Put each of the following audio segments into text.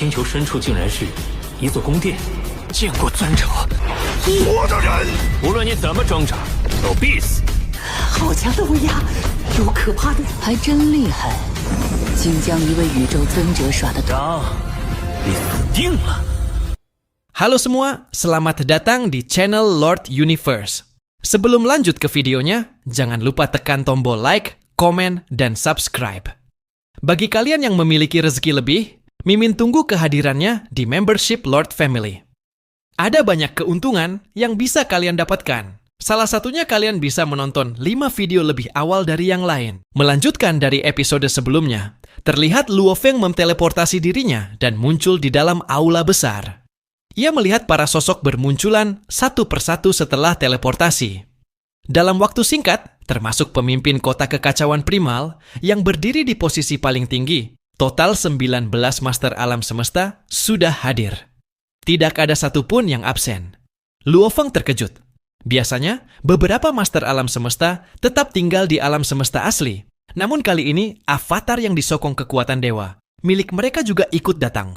星球深处竟然是一座宫殿，见过尊者。我的人，无论你怎么挣扎，都必死。好强的威压，有可怕的，还真厉害，竟将一位宇宙尊者耍得张，你死定了。Halo semua, selamat datang di channel Lord Universe. Sebelum lanjut ke videonya, jangan lupa tekan tombol like, komen, dan subscribe. Bagi kalian yang memiliki rezeki lebih, Mimin tunggu kehadirannya di membership Lord Family. Ada banyak keuntungan yang bisa kalian dapatkan. Salah satunya kalian bisa menonton 5 video lebih awal dari yang lain. Melanjutkan dari episode sebelumnya, terlihat Luo Feng memteleportasi dirinya dan muncul di dalam aula besar. Ia melihat para sosok bermunculan satu persatu setelah teleportasi. Dalam waktu singkat, termasuk pemimpin kota kekacauan primal yang berdiri di posisi paling tinggi, total 19 master alam semesta sudah hadir. Tidak ada satupun yang absen. Luo Feng terkejut. Biasanya, beberapa master alam semesta tetap tinggal di alam semesta asli. Namun kali ini, avatar yang disokong kekuatan dewa, milik mereka juga ikut datang.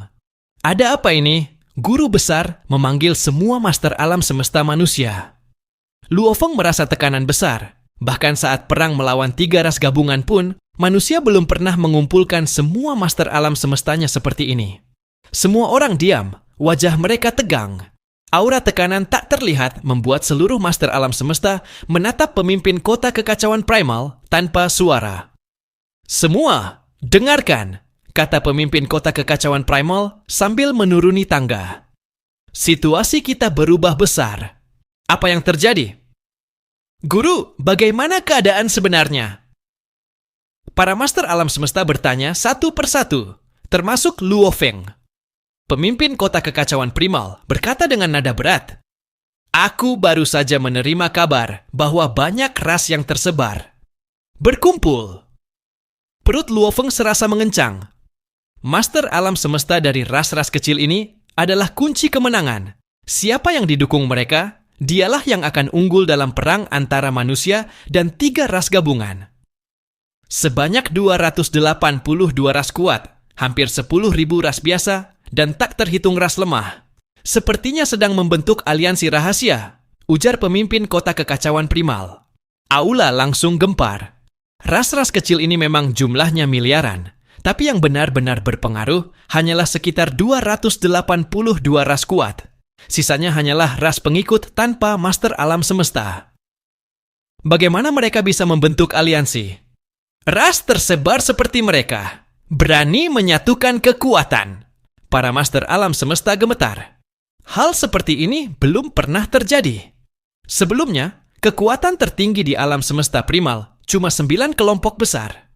Ada apa ini? Guru besar memanggil semua master alam semesta manusia. Luo Feng merasa tekanan besar. Bahkan saat perang melawan 3 ras gabungan pun, manusia belum pernah mengumpulkan semua master alam semestanya seperti ini. Semua orang diam, wajah mereka tegang. Aura tekanan tak terlihat membuat seluruh master alam semesta menatap pemimpin kota kekacauan primal tanpa suara. Semua, dengarkan, kata pemimpin kota kekacauan primal sambil menuruni tangga. Situasi kita berubah besar. Apa yang terjadi? Guru, bagaimana keadaan sebenarnya? Para master alam semesta bertanya satu persatu, termasuk Luo Feng. Pemimpin kota kekacauan primal berkata dengan nada berat, "Aku baru saja menerima kabar bahwa banyak ras yang tersebar. Berkumpul." Perut Luo Feng serasa mengencang. Master alam semesta dari ras-ras kecil ini adalah kunci kemenangan. Siapa yang didukung mereka, dialah yang akan unggul dalam perang antara manusia dan 3 ras gabungan. Sebanyak 282 ras kuat, hampir 10.000 ras biasa, dan tak terhitung ras lemah. Sepertinya sedang membentuk aliansi rahasia, ujar pemimpin kota kekacauan primal. Aula langsung gempar. Ras-ras kecil ini memang jumlahnya miliaran. Tapi yang benar-benar berpengaruh hanyalah sekitar 282 ras kuat. Sisanya hanyalah ras pengikut tanpa master alam semesta. Bagaimana mereka bisa membentuk aliansi? Ras tersebar seperti mereka, berani menyatukan kekuatan. Para master alam semesta gemetar. Hal seperti ini belum pernah terjadi. Sebelumnya, kekuatan tertinggi di alam semesta primal cuma 9 kelompok besar.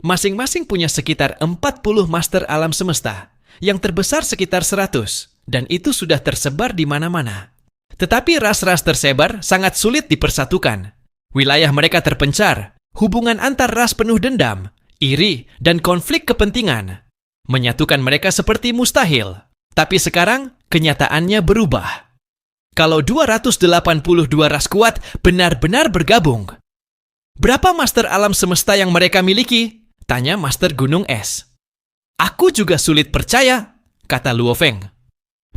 Masing-masing punya sekitar 40 master alam semesta, yang terbesar sekitar 100, dan itu sudah tersebar di mana-mana. Tetapi ras-ras tersebar sangat sulit dipersatukan. Wilayah mereka terpencar, hubungan antar ras penuh dendam, iri, dan konflik kepentingan. Menyatukan mereka seperti mustahil. Tapi sekarang, kenyataannya berubah. Kalau 282 ras kuat benar-benar bergabung, berapa master alam semesta yang mereka miliki? Tanya Master Gunung Es. Aku juga sulit percaya, kata Luo Feng.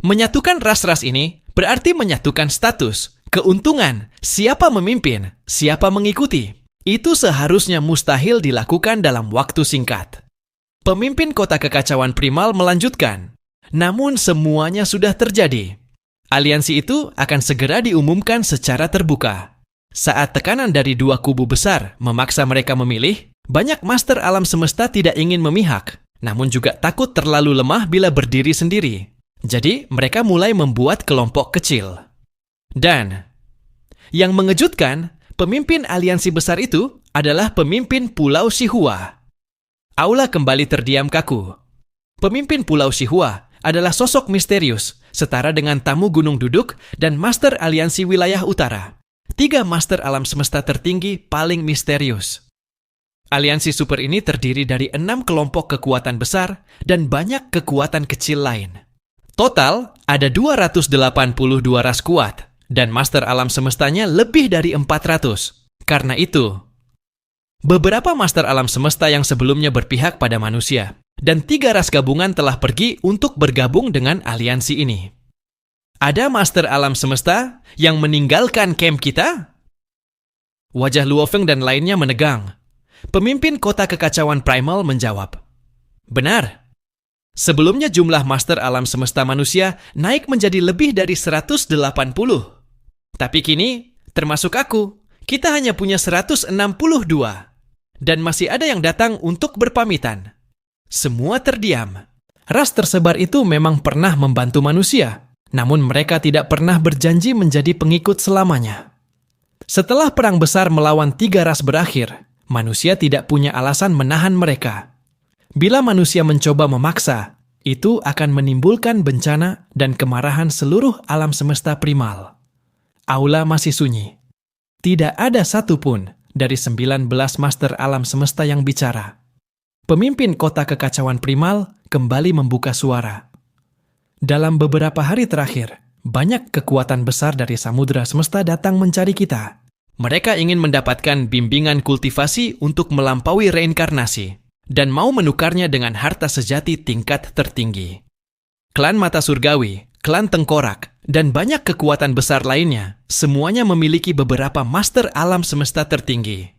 Menyatukan ras-ras ini berarti menyatukan status, keuntungan, siapa memimpin, siapa mengikuti. Itu seharusnya mustahil dilakukan dalam waktu singkat. Pemimpin kota kekacauan primal melanjutkan. Namun semuanya sudah terjadi. Aliansi itu akan segera diumumkan secara terbuka. Saat tekanan dari 2 kubu besar memaksa mereka memilih, banyak master alam semesta tidak ingin memihak, namun juga takut terlalu lemah bila berdiri sendiri. Jadi, mereka mulai membuat kelompok kecil. Dan, yang mengejutkan, pemimpin aliansi besar itu adalah pemimpin Pulau Shihua. Aula kembali terdiam kaku. Pemimpin Pulau Shihua adalah sosok misterius, setara dengan tamu gunung duduk dan master aliansi wilayah utara. 3 master alam semesta tertinggi paling misterius. Aliansi super ini terdiri dari 6 kelompok kekuatan besar dan banyak kekuatan kecil lain. Total, ada 282 ras kuat, dan master alam semestanya lebih dari 400. Karena itu, beberapa master alam semesta yang sebelumnya berpihak pada manusia dan 3 ras gabungan telah pergi untuk bergabung dengan aliansi ini. Ada master alam semesta yang meninggalkan camp kita? Wajah Luofeng dan lainnya menegang. Pemimpin kota kekacauan primal menjawab, benar. Sebelumnya jumlah master alam semesta manusia naik menjadi lebih dari 180. Tapi kini, termasuk aku, kita hanya punya 162. Dan masih ada yang datang untuk berpamitan. Semua terdiam. Ras tersebar itu memang pernah membantu manusia, namun mereka tidak pernah berjanji menjadi pengikut selamanya. Setelah perang besar melawan 3 ras berakhir, manusia tidak punya alasan menahan mereka. Bila manusia mencoba memaksa, itu akan menimbulkan bencana dan kemarahan seluruh alam semesta primal. Aula masih sunyi. Tidak ada satupun dari 19 master alam semesta yang bicara. Pemimpin kota kekacauan primal kembali membuka suara. Dalam beberapa hari terakhir, banyak kekuatan besar dari samudera semesta datang mencari kita. Mereka ingin mendapatkan bimbingan kultivasi untuk melampaui reinkarnasi dan mau menukarnya dengan harta sejati tingkat tertinggi. Klan Mata Surgawi, klan Tengkorak, dan banyak kekuatan besar lainnya, semuanya memiliki beberapa master alam semesta tertinggi.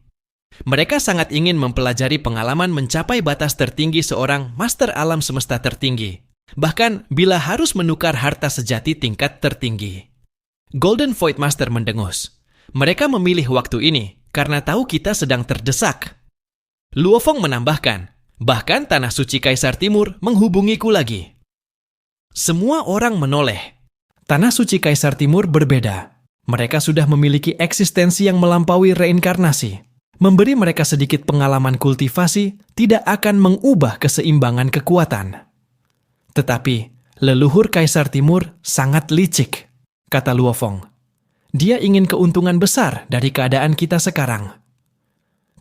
Mereka sangat ingin mempelajari pengalaman mencapai batas tertinggi seorang master alam semesta tertinggi, bahkan bila harus menukar harta sejati tingkat tertinggi. Golden Void Master mendengus. Mereka memilih waktu ini karena tahu kita sedang terdesak. Luofeng menambahkan, bahkan Tanah Suci Kaisar Timur menghubungiku lagi. Semua orang menoleh. Tanah Suci Kaisar Timur berbeda. Mereka sudah memiliki eksistensi yang melampaui reinkarnasi. Memberi mereka sedikit pengalaman kultivasi tidak akan mengubah keseimbangan kekuatan. Tetapi, leluhur Kaisar Timur sangat licik, kata Luofeng. Dia ingin keuntungan besar dari keadaan kita sekarang.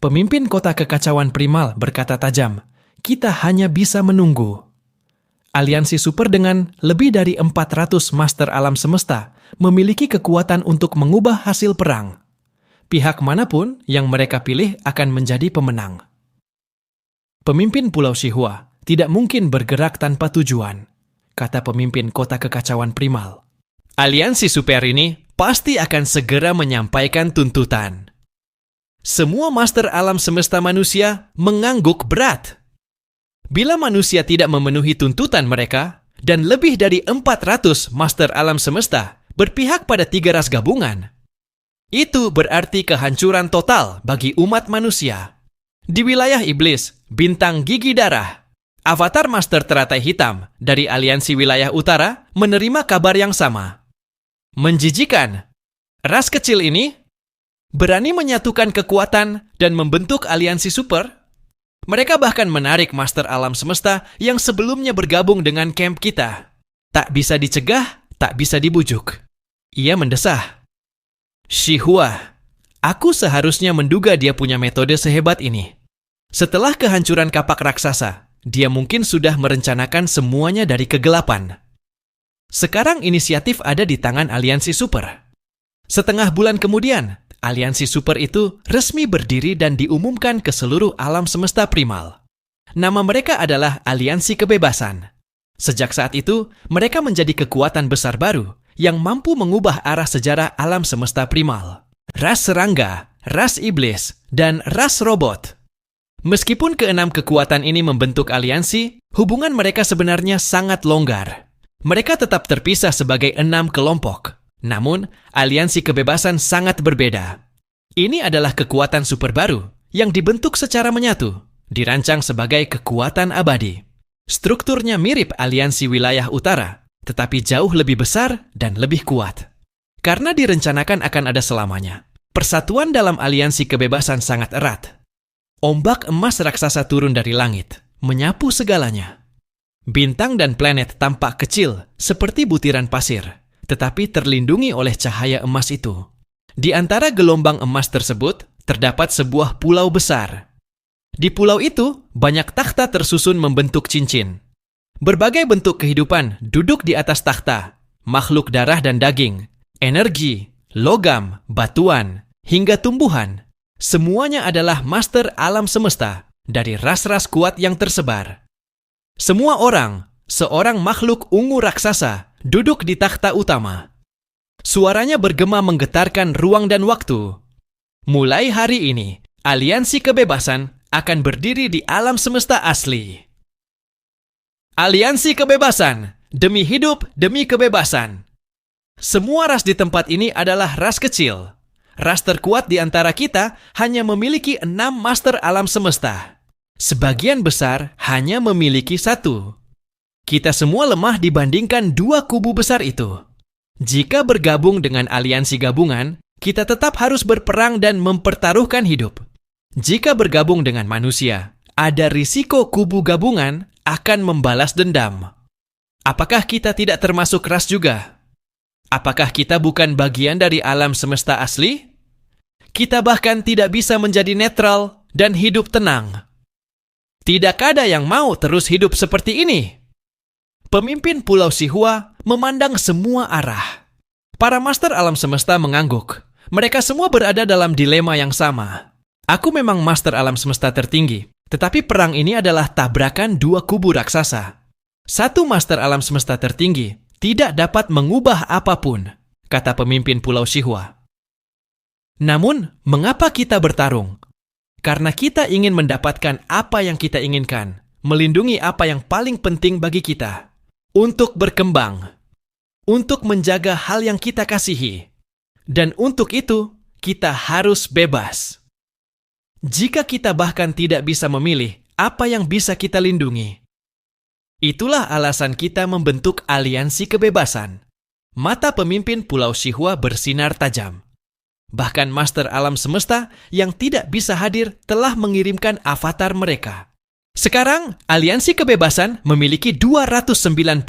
Pemimpin kota kekacauan primal berkata tajam, kita hanya bisa menunggu. Aliansi super dengan lebih dari 400 master alam semesta memiliki kekuatan untuk mengubah hasil perang. Pihak manapun yang mereka pilih akan menjadi pemenang. Pemimpin Pulau Shihua tidak mungkin bergerak tanpa tujuan, kata pemimpin kota kekacauan primal. Aliansi super ini pasti akan segera menyampaikan tuntutan. Semua master alam semesta manusia mengangguk berat. Bila manusia tidak memenuhi tuntutan mereka, dan lebih dari 400 master alam semesta berpihak pada 3 ras gabungan, itu berarti kehancuran total bagi umat manusia. Di wilayah iblis, bintang gigi darah, avatar master teratai hitam dari aliansi wilayah utara menerima kabar yang sama. Menjijikan. Ras kecil ini berani menyatukan kekuatan dan membentuk aliansi super. Mereka bahkan menarik master alam semesta yang sebelumnya bergabung dengan camp kita. Tak bisa dicegah, tak bisa dibujuk. Ia mendesah. Shihua, aku seharusnya menduga dia punya metode sehebat ini. Setelah kehancuran kapak raksasa, dia mungkin sudah merencanakan semuanya dari kegelapan. Sekarang inisiatif ada di tangan aliansi super. Setengah bulan kemudian, aliansi super itu resmi berdiri dan diumumkan ke seluruh alam semesta primal. Nama mereka adalah Aliansi Kebebasan. Sejak saat itu, mereka menjadi kekuatan besar baru yang mampu mengubah arah sejarah alam semesta primal. Ras serangga, ras iblis, dan ras robot. Meskipun keenam kekuatan ini membentuk aliansi, hubungan mereka sebenarnya sangat longgar. Mereka tetap terpisah sebagai 6 kelompok. Namun, aliansi kebebasan sangat berbeda. Ini adalah kekuatan super baru yang dibentuk secara menyatu, dirancang sebagai kekuatan abadi. Strukturnya mirip aliansi wilayah utara, tetapi jauh lebih besar dan lebih kuat. Karena direncanakan akan ada selamanya, persatuan dalam aliansi kebebasan sangat erat. Ombak emas raksasa turun dari langit, menyapu segalanya. Bintang dan planet tampak kecil seperti butiran pasir, tetapi terlindungi oleh cahaya emas itu. Di antara gelombang emas tersebut, terdapat sebuah pulau besar. Di pulau itu, banyak takhta tersusun membentuk cincin. Berbagai bentuk kehidupan duduk di atas takhta, makhluk darah dan daging, energi, logam, batuan, hingga tumbuhan. Semuanya adalah master alam semesta dari ras-ras kuat yang tersebar. Semua orang, seorang makhluk ungu raksasa, duduk di takhta utama. Suaranya bergema menggetarkan ruang dan waktu. Mulai hari ini, Aliansi Kebebasan akan berdiri di alam semesta asli. Aliansi Kebebasan, demi hidup, demi kebebasan. Semua ras di tempat ini adalah ras kecil. Ras terkuat di antara kita hanya memiliki 6 master alam semesta. Sebagian besar hanya memiliki 1. Kita semua lemah dibandingkan 2 kubu besar itu. Jika bergabung dengan aliansi gabungan, kita tetap harus berperang dan mempertaruhkan hidup. Jika bergabung dengan manusia, ada risiko kubu gabungan akan membalas dendam. Apakah kita tidak termasuk ras juga? Apakah kita bukan bagian dari alam semesta asli? Kita bahkan tidak bisa menjadi netral dan hidup tenang. Tidak ada yang mau terus hidup seperti ini. Pemimpin Pulau Sihua memandang semua arah. Para master alam semesta mengangguk. Mereka semua berada dalam dilema yang sama. Aku memang master alam semesta tertinggi, tetapi perang ini adalah tabrakan 2 kubu raksasa. 1 master alam semesta tertinggi tidak dapat mengubah apapun, kata pemimpin Pulau Sihua. Namun, mengapa kita bertarung? Karena kita ingin mendapatkan apa yang kita inginkan, melindungi apa yang paling penting bagi kita, untuk berkembang, untuk menjaga hal yang kita kasihi, dan untuk itu, kita harus bebas. Jika kita bahkan tidak bisa memilih apa yang bisa kita lindungi, itulah alasan kita membentuk aliansi kebebasan. Mata pemimpin Pulau Sihua bersinar tajam. Bahkan master alam semesta yang tidak bisa hadir telah mengirimkan avatar mereka. Sekarang, aliansi kebebasan memiliki 298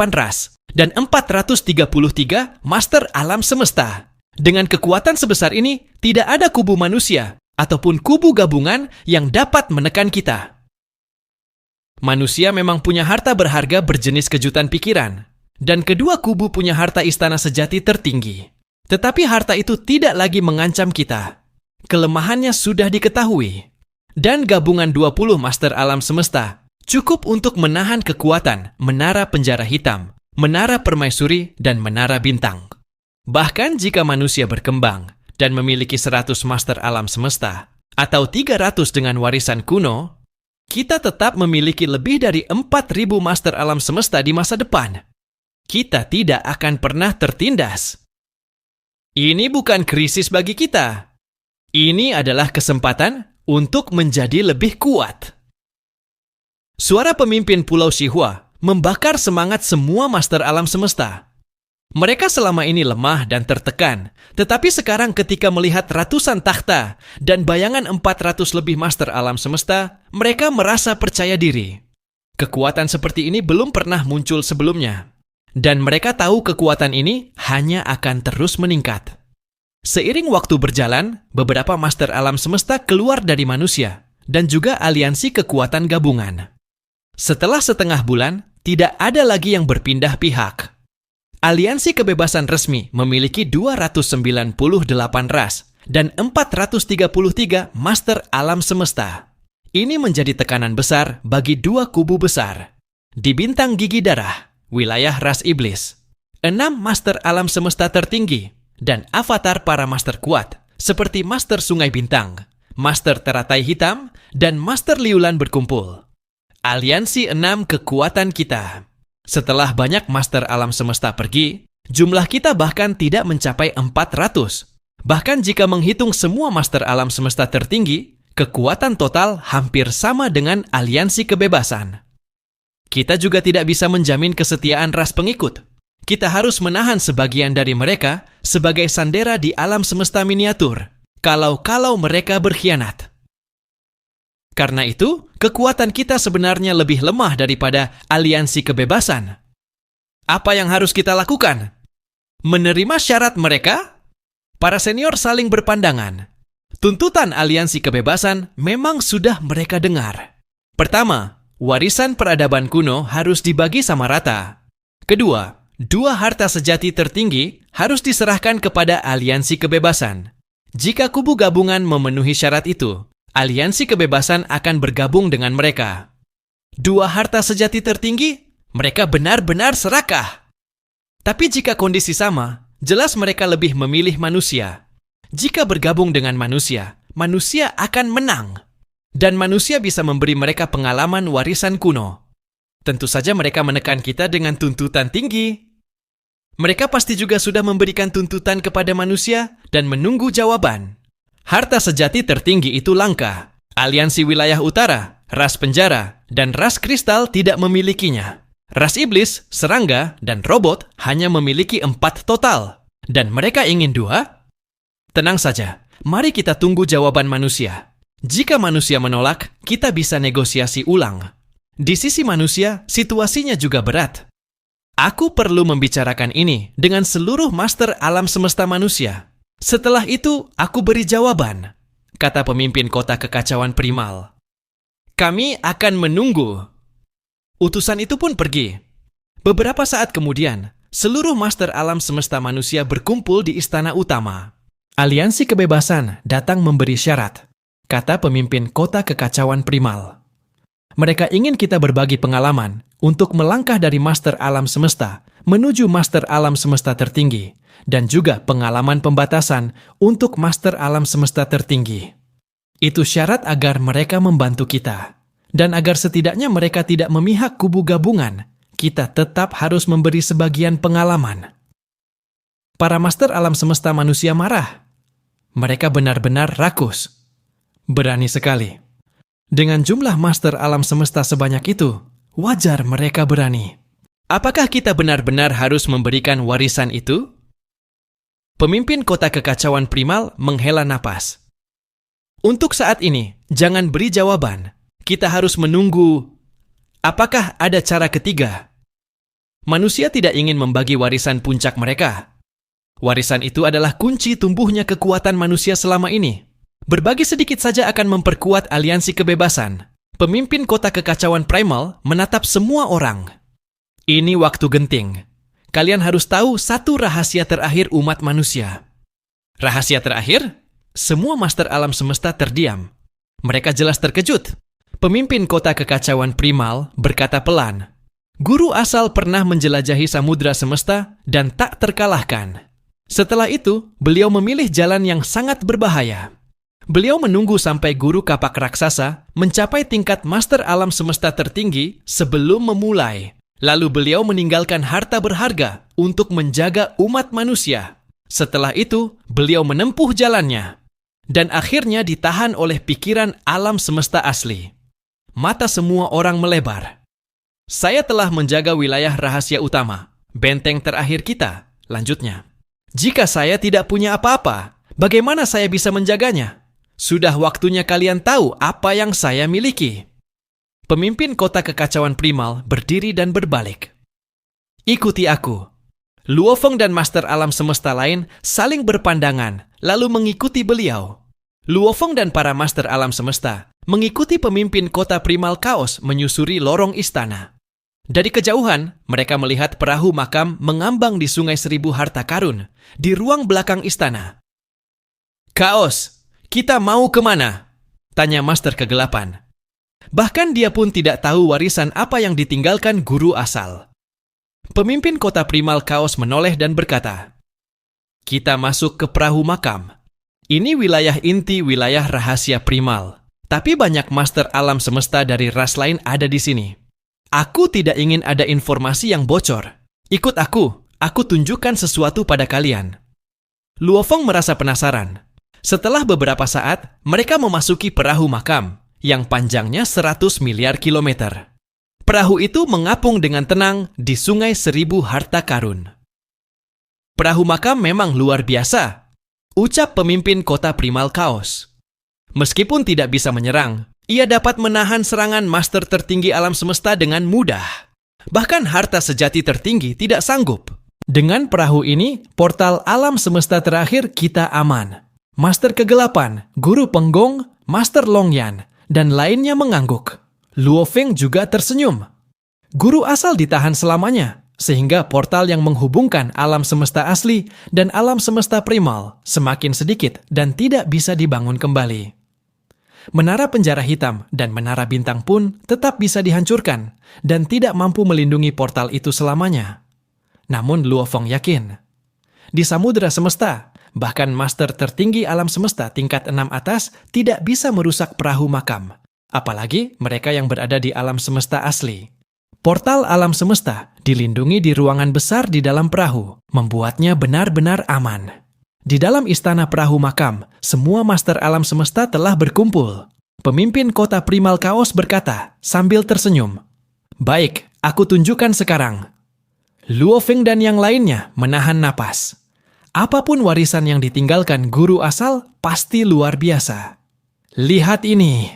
ras dan 433 master alam semesta. Dengan kekuatan sebesar ini, tidak ada kubu manusia ataupun kubu gabungan yang dapat menekan kita. Manusia memang punya harta berharga berjenis kejutan pikiran, dan kedua kubu punya harta istana sejati tertinggi. Tetapi harta itu tidak lagi mengancam kita. Kelemahannya sudah diketahui. Dan gabungan 20 master alam semesta cukup untuk menahan kekuatan menara penjara hitam, menara permaisuri, dan menara bintang. Bahkan jika manusia berkembang dan memiliki 100 master alam semesta, atau 300 dengan warisan kuno, kita tetap memiliki lebih dari 4.000 master alam semesta di masa depan. Kita tidak akan pernah tertindas. Ini bukan krisis bagi kita. Ini adalah kesempatan untuk menjadi lebih kuat. Suara pemimpin Pulau Sihua membakar semangat semua master alam semesta. Mereka selama ini lemah dan tertekan, tetapi sekarang ketika melihat ratusan takhta dan bayangan 400 lebih master alam semesta, mereka merasa percaya diri. Kekuatan seperti ini belum pernah muncul sebelumnya. Dan mereka tahu kekuatan ini hanya akan terus meningkat. Seiring waktu berjalan, beberapa master alam semesta keluar dari manusia dan juga aliansi kekuatan gabungan. Setelah setengah bulan, tidak ada lagi yang berpindah pihak. Aliansi kebebasan resmi memiliki 298 ras dan 433 master alam semesta. Ini menjadi tekanan besar bagi 2 kubu besar. Di bintang gigi darah, wilayah ras iblis, 6 master alam semesta tertinggi, dan avatar para master kuat, seperti master sungai bintang, master teratai hitam, dan master liulan berkumpul. Aliansi 6 kekuatan kita. Setelah banyak master alam semesta pergi, jumlah kita bahkan tidak mencapai 400. Bahkan jika menghitung semua master alam semesta tertinggi, kekuatan total hampir sama dengan aliansi kebebasan. Kita juga tidak bisa menjamin kesetiaan ras pengikut. Kita harus menahan sebagian dari mereka sebagai sandera di alam semesta miniatur, kalau mereka berkhianat. Karena itu, kekuatan kita sebenarnya lebih lemah daripada aliansi kebebasan. Apa yang harus kita lakukan? Menerima syarat mereka? Para senior saling berpandangan. Tuntutan aliansi kebebasan memang sudah mereka dengar. Pertama, warisan peradaban kuno harus dibagi sama rata. Kedua, 2 harta sejati tertinggi harus diserahkan kepada aliansi kebebasan. Jika kubu gabungan memenuhi syarat itu, aliansi kebebasan akan bergabung dengan mereka. Dua harta sejati tertinggi, mereka benar-benar serakah. Tapi jika kondisi sama, jelas mereka lebih memilih manusia. Jika bergabung dengan manusia, manusia akan menang. Dan manusia bisa memberi mereka pengalaman warisan kuno. Tentu saja mereka menekan kita dengan tuntutan tinggi. Mereka pasti juga sudah memberikan tuntutan kepada manusia dan menunggu jawaban. Harta sejati tertinggi itu langka. Aliansi Wilayah Utara, ras penjara, dan ras kristal tidak memilikinya. Ras iblis, serangga, dan robot hanya memiliki 4 total. Dan mereka ingin 2? Tenang saja, mari kita tunggu jawaban manusia. Jika manusia menolak, kita bisa negosiasi ulang. Di sisi manusia, situasinya juga berat. Aku perlu membicarakan ini dengan seluruh master alam semesta manusia. Setelah itu, aku beri jawaban, kata pemimpin kota kekacauan primal. Kami akan menunggu. Utusan itu pun pergi. Beberapa saat kemudian, seluruh master alam semesta manusia berkumpul di istana utama. Aliansi Kebebasan datang memberi syarat, kata pemimpin kota kekacauan primal. Mereka ingin kita berbagi pengalaman untuk melangkah dari master alam semesta menuju master alam semesta tertinggi, dan juga pengalaman pembatasan untuk master alam semesta tertinggi. Itu syarat agar mereka membantu kita. Dan agar setidaknya mereka tidak memihak kubu gabungan, kita tetap harus memberi sebagian pengalaman. Para master alam semesta manusia marah. Mereka benar-benar rakus. Berani sekali. Dengan jumlah master alam semesta sebanyak itu, wajar mereka berani. Apakah kita benar-benar harus memberikan warisan itu? Pemimpin kota kekacauan primal menghela napas. Untuk saat ini, jangan beri jawaban. Kita harus menunggu. Apakah ada cara ketiga? Manusia tidak ingin membagi warisan puncak mereka. Warisan itu adalah kunci tumbuhnya kekuatan manusia selama ini. Berbagi sedikit saja akan memperkuat aliansi kebebasan. Pemimpin kota kekacauan primal menatap semua orang. Ini waktu genting. Kalian harus tahu satu rahasia terakhir umat manusia. Rahasia terakhir? Semua master alam semesta terdiam. Mereka jelas terkejut. Pemimpin kota kekacauan primal berkata pelan, "Guru asal pernah menjelajahi samudra semesta dan tak terkalahkan." Setelah itu, beliau memilih jalan yang sangat berbahaya. Beliau menunggu sampai guru kapak raksasa mencapai tingkat master alam semesta tertinggi sebelum memulai. Lalu beliau meninggalkan harta berharga untuk menjaga umat manusia. Setelah itu, beliau menempuh jalannya. Dan akhirnya ditahan oleh pikiran alam semesta asli. Mata semua orang melebar. Saya telah menjaga wilayah rahasia utama, benteng terakhir kita, lanjutnya. Jika saya tidak punya apa-apa, bagaimana saya bisa menjaganya? Sudah waktunya kalian tahu apa yang saya miliki. Pemimpin kota kekacauan primal berdiri dan berbalik. Ikuti aku. Luo Feng dan master alam semesta lain saling berpandangan, lalu mengikuti beliau. Luo Feng dan para master alam semesta mengikuti pemimpin kota primal kaos menyusuri lorong istana. Dari kejauhan, mereka melihat perahu makam mengambang di Sungai Seribu Harta Karun, di ruang belakang istana. "Kaos, kita mau kemana?" tanya Master Kegelapan. Bahkan dia pun tidak tahu warisan apa yang ditinggalkan guru asal. Pemimpin kota primal kaos menoleh dan berkata, "Kita masuk ke perahu makam. Ini wilayah inti wilayah rahasia primal. Tapi banyak master alam semesta dari ras lain ada di sini. Aku tidak ingin ada informasi yang bocor. Ikut aku tunjukkan sesuatu pada kalian." Luo Feng merasa penasaran. Setelah beberapa saat, mereka memasuki perahu makam yang panjangnya 100 miliar kilometer. Perahu itu mengapung dengan tenang di Sungai Seribu Harta Karun. "Perahu makam memang luar biasa," ucap pemimpin kota primal kaos. Meskipun tidak bisa menyerang, ia dapat menahan serangan master tertinggi alam semesta dengan mudah. Bahkan harta sejati tertinggi tidak sanggup. Dengan perahu ini, portal alam semesta terakhir kita aman. Master Kegelapan, Guru Penggong, Master Longyan, dan lainnya mengangguk. Luo Feng juga tersenyum. Guru asal ditahan selamanya, sehingga portal yang menghubungkan alam semesta asli dan alam semesta primal semakin sedikit dan tidak bisa dibangun kembali. Menara penjara hitam dan menara bintang pun tetap bisa dihancurkan dan tidak mampu melindungi portal itu selamanya. Namun Luo Feng yakin, di samudera semesta, bahkan master tertinggi alam semesta tingkat 6 atas tidak bisa merusak perahu makam, apalagi mereka yang berada di alam semesta asli. Portal alam semesta dilindungi di ruangan besar di dalam perahu, membuatnya benar-benar aman. Di dalam istana perahu makam, semua master alam semesta telah berkumpul. Pemimpin kota Primal Chaos berkata sambil tersenyum, "Baik, aku tunjukkan sekarang." Luo Feng dan yang lainnya menahan napas. Apapun warisan yang ditinggalkan guru asal pasti luar biasa. Lihat ini.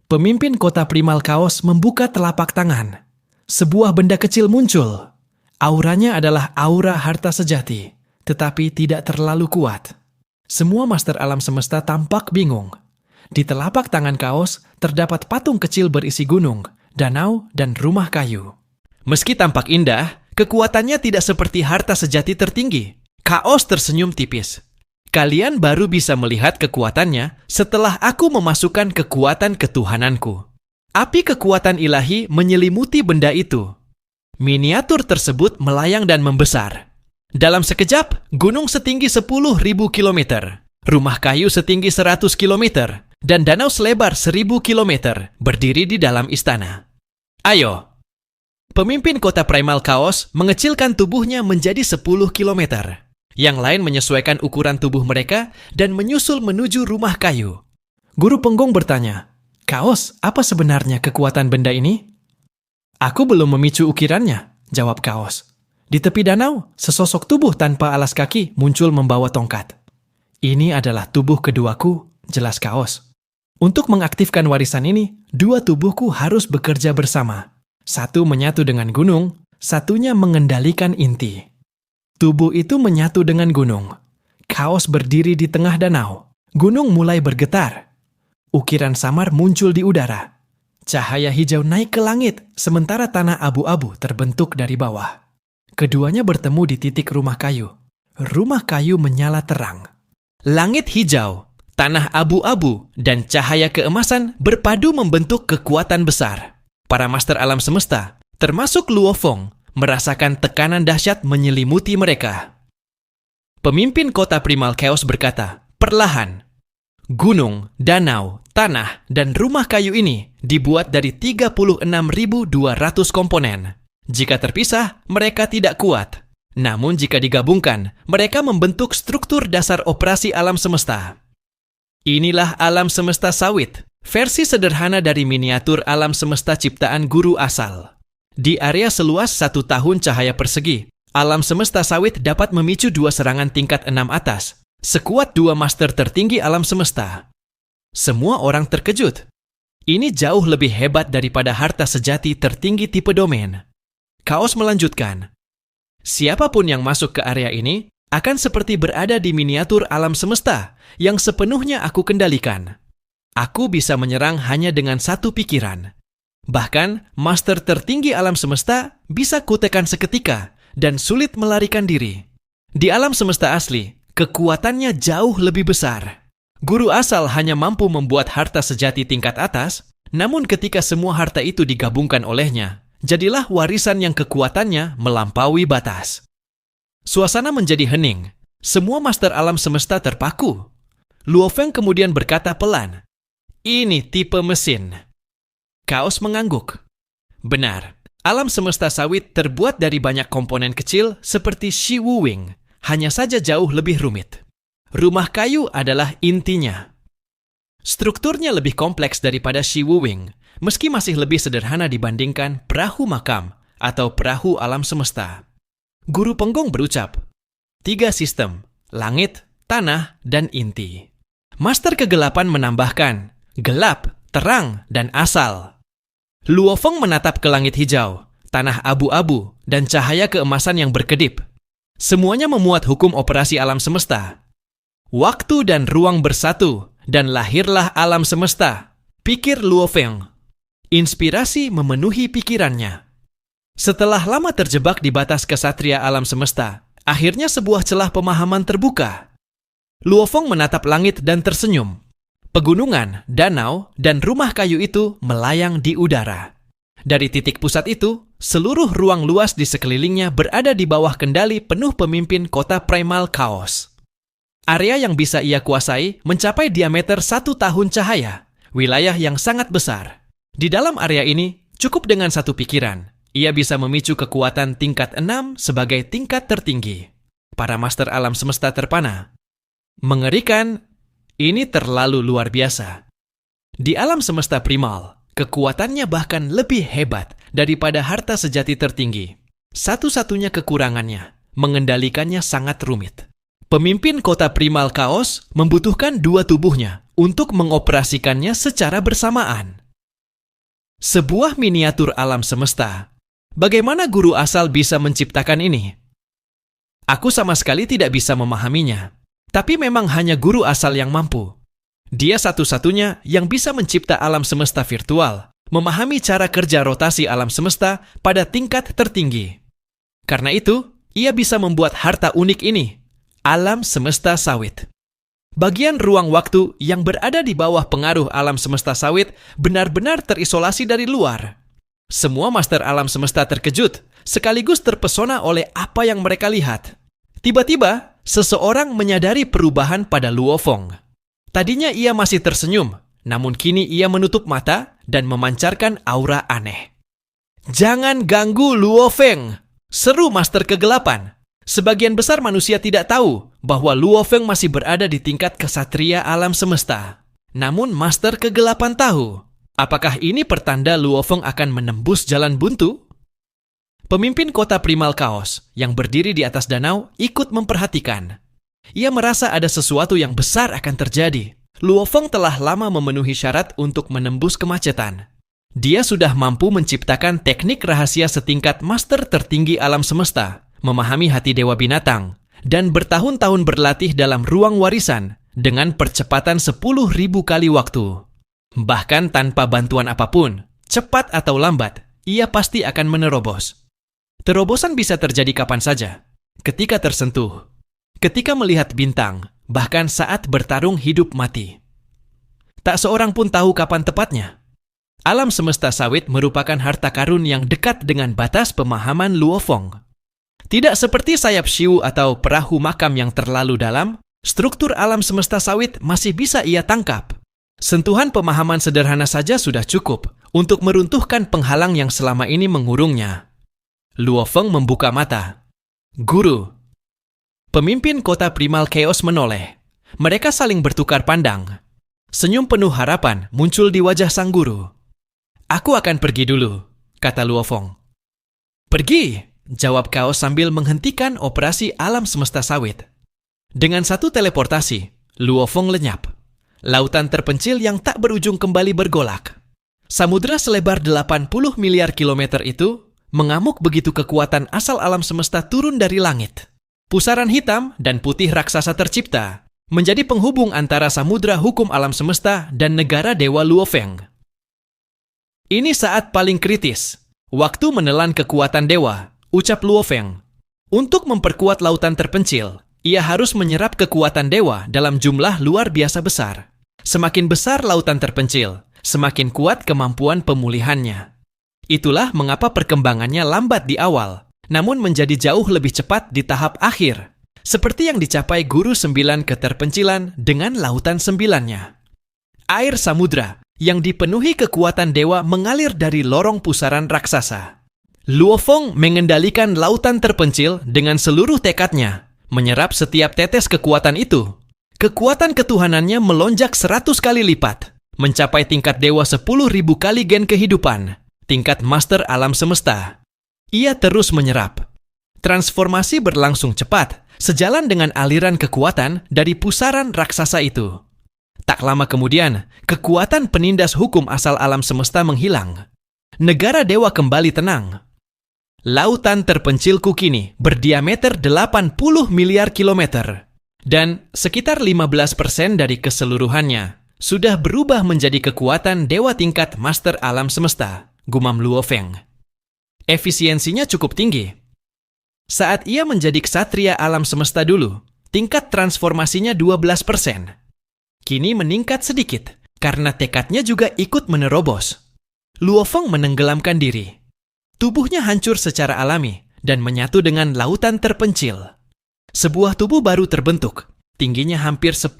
Pemimpin kota Primal Chaos membuka telapak tangan. Sebuah benda kecil muncul. Auranya adalah aura harta sejati, tetapi tidak terlalu kuat. Semua master alam semesta tampak bingung. Di telapak tangan Chaos terdapat patung kecil berisi gunung, danau, dan rumah kayu. Meski tampak indah, kekuatannya tidak seperti harta sejati tertinggi. Chaos tersenyum tipis. Kalian baru bisa melihat kekuatannya setelah aku memasukkan kekuatan ketuhananku. Api kekuatan ilahi menyelimuti benda itu. Miniatur tersebut melayang dan membesar. Dalam sekejap, gunung setinggi 10.000 kilometer, rumah kayu setinggi 100 kilometer, dan danau selebar 1.000 kilometer berdiri di dalam istana. Ayo! Pemimpin kota Primal Chaos mengecilkan tubuhnya menjadi 10 kilometer. Yang lain menyesuaikan ukuran tubuh mereka dan menyusul menuju rumah kayu. Guru Penggong bertanya, "Chaos, apa sebenarnya kekuatan benda ini?" "Aku belum memicu ukirannya," jawab Chaos. Di tepi danau, sesosok tubuh tanpa alas kaki muncul membawa tongkat. "Ini adalah tubuh keduaku," jelas Chaos. "Untuk mengaktifkan warisan ini, dua tubuhku harus bekerja bersama. Satu menyatu dengan gunung, satunya mengendalikan inti." Tubuh itu menyatu dengan gunung. Chaos berdiri di tengah danau. Gunung mulai bergetar. Ukiran samar muncul di udara. Cahaya hijau naik ke langit, sementara tanah abu-abu terbentuk dari bawah. Keduanya bertemu di titik rumah kayu. Rumah kayu menyala terang. Langit hijau, tanah abu-abu, dan cahaya keemasan berpadu membentuk kekuatan besar. Para master alam semesta, termasuk Luo Feng, merasakan tekanan dahsyat menyelimuti mereka. Pemimpin kota Primal Chaos berkata, "Perlahan, gunung, danau, tanah, dan rumah kayu ini dibuat dari 36.200 komponen. Jika terpisah, mereka tidak kuat. Namun jika digabungkan, mereka membentuk struktur dasar operasi alam semesta. Inilah alam semesta sawit, versi sederhana dari miniatur alam semesta ciptaan guru asal. Di area seluas 1 tahun cahaya persegi, alam semesta sawit dapat memicu 2 serangan tingkat 6 atas, sekuat 2 master tertinggi alam semesta. Semua orang terkejut. Ini jauh lebih hebat daripada harta sejati tertinggi tipe domain. Chaos melanjutkan, "Siapapun yang masuk ke area ini akan seperti berada di miniatur alam semesta yang sepenuhnya aku kendalikan. Aku bisa menyerang hanya dengan satu pikiran. Bahkan, master tertinggi alam semesta bisa kutekan seketika dan sulit melarikan diri. Di alam semesta asli, kekuatannya jauh lebih besar. Guru asal hanya mampu membuat harta sejati tingkat atas, namun ketika semua harta itu digabungkan olehnya, jadilah warisan yang kekuatannya melampaui batas." Suasana menjadi hening. Semua master alam semesta terpaku. Luo Feng kemudian berkata pelan, "Ini tipe mesin." Chaos mengangguk. Benar, alam semesta sawit terbuat dari banyak komponen kecil seperti Shi Wu Wing, hanya saja jauh lebih rumit. Rumah kayu adalah intinya. Strukturnya lebih kompleks daripada Shi Wu Wing, meski masih lebih sederhana dibandingkan perahu makam atau perahu alam semesta. Guru Penggong berucap, 3 sistem, langit, tanah, dan inti. Master Kegelapan menambahkan, gelap, terang, dan asal. Luo Feng menatap ke langit hijau, tanah abu-abu, dan cahaya keemasan yang berkedip. Semuanya memuat hukum operasi alam semesta. Waktu dan ruang bersatu, dan lahirlah alam semesta, pikir Luo Feng. Inspirasi memenuhi pikirannya. Setelah lama terjebak di batas kesatria alam semesta, akhirnya sebuah celah pemahaman terbuka. Luo Feng menatap langit dan tersenyum. Pegunungan, danau, dan rumah kayu itu melayang di udara. Dari titik pusat itu, seluruh ruang luas di sekelilingnya berada di bawah kendali penuh pemimpin kota primal Chaos. Area yang bisa ia kuasai mencapai diameter 1 tahun cahaya, wilayah yang sangat besar. Di dalam area ini, cukup dengan satu pikiran. Ia bisa memicu kekuatan tingkat 6 sebagai tingkat tertinggi. Para master alam semesta terpana. Mengerikan, ini terlalu luar biasa. Di alam semesta primal, kekuatannya bahkan lebih hebat daripada harta sejati tertinggi. Satu-satunya kekurangannya, mengendalikannya sangat rumit. Pemimpin kota primal Chaos membutuhkan 2 tubuhnya untuk mengoperasikannya secara bersamaan. Sebuah miniatur alam semesta. Bagaimana guru asal bisa menciptakan ini? Aku sama sekali tidak bisa memahaminya. Tapi memang hanya guru asal yang mampu. Dia satu-satunya yang bisa mencipta alam semesta virtual, memahami cara kerja rotasi alam semesta pada tingkat tertinggi. Karena itu, ia bisa membuat harta unik ini, alam semesta sawit. Bagian ruang waktu yang berada di bawah pengaruh alam semesta sawit benar-benar terisolasi dari luar. Semua master alam semesta terkejut, sekaligus terpesona oleh apa yang mereka lihat. Tiba-tiba, seseorang menyadari perubahan pada Luo Feng. Tadinya ia masih tersenyum, namun kini ia menutup mata dan memancarkan aura aneh. "Jangan ganggu Luo Feng!" seru Master Kegelapan. Sebagian besar manusia tidak tahu bahwa Luo Feng masih berada di tingkat kesatria alam semesta. Namun Master Kegelapan tahu. Apakah ini pertanda Luo Feng akan menembus jalan buntu? Pemimpin kota primal Chaos yang berdiri di atas danau ikut memperhatikan. Ia merasa ada sesuatu yang besar akan terjadi. Luo Feng telah lama memenuhi syarat untuk menembus kemacetan. Dia sudah mampu menciptakan teknik rahasia setingkat master tertinggi alam semesta, memahami hati dewa binatang, dan bertahun-tahun berlatih dalam ruang warisan dengan percepatan 10.000 kali waktu. Bahkan tanpa bantuan apapun, cepat atau lambat, ia pasti akan menerobos. Terobosan bisa terjadi kapan saja, ketika tersentuh, ketika melihat bintang, bahkan saat bertarung hidup mati. Tak seorang pun tahu kapan tepatnya. Alam semesta sawit merupakan harta karun yang dekat dengan batas pemahaman Luo Feng. Tidak seperti sayap Shiu atau perahu makam yang terlalu dalam, struktur alam semesta sawit masih bisa ia tangkap. Sentuhan pemahaman sederhana saja sudah cukup untuk meruntuhkan penghalang yang selama ini mengurungnya. Luo Feng membuka mata. "Guru." Pemimpin kota primal Chaos menoleh. Mereka saling bertukar pandang. Senyum penuh harapan muncul di wajah sang guru. "Aku akan pergi dulu," kata Luo Feng. "Pergi," jawab Chaos sambil menghentikan operasi alam semesta sawit. Dengan satu teleportasi, Luo Feng lenyap. Lautan terpencil yang tak berujung kembali bergolak. Samudra selebar 80 miliar kilometer itu mengamuk begitu kekuatan asal alam semesta turun dari langit. Pusaran hitam dan putih raksasa tercipta, menjadi penghubung antara samudra hukum alam semesta dan negara dewa Luo Feng. "Ini saat paling kritis. Waktu menelan kekuatan dewa," ucap Luo Feng. Untuk memperkuat lautan terpencil, ia harus menyerap kekuatan dewa dalam jumlah luar biasa besar. Semakin besar lautan terpencil, semakin kuat kemampuan pemulihannya. Itulah mengapa perkembangannya lambat di awal, namun menjadi jauh lebih cepat di tahap akhir. Seperti yang dicapai Guru 9 keterpencilan dengan lautan 9-nya. Air samudra yang dipenuhi kekuatan dewa mengalir dari lorong pusaran raksasa. Luo Feng mengendalikan lautan terpencil dengan seluruh tekadnya, menyerap setiap tetes kekuatan itu. Kekuatan ketuhanannya melonjak 100 kali lipat, mencapai tingkat dewa 10.000 kali gen kehidupan, tingkat master alam semesta. Ia terus menyerap. Transformasi berlangsung cepat, sejalan dengan aliran kekuatan dari pusaran raksasa itu. Tak lama kemudian, kekuatan penindas hukum asal alam semesta menghilang. Negara dewa kembali tenang. Lautan terpencilku kini berdiameter 80 miliar kilometer, dan sekitar 15% dari keseluruhannya sudah berubah menjadi kekuatan dewa tingkat master alam semesta, gumam Luo Feng. Efisiensinya cukup tinggi. Saat ia menjadi ksatria alam semesta dulu, tingkat transformasinya 12%. kini meningkat sedikit karena tekadnya juga ikut menerobos. Luo Feng menenggelamkan diri. Tubuhnya hancur secara alami dan menyatu dengan lautan terpencil. Sebuah tubuh baru terbentuk, tingginya hampir 10.000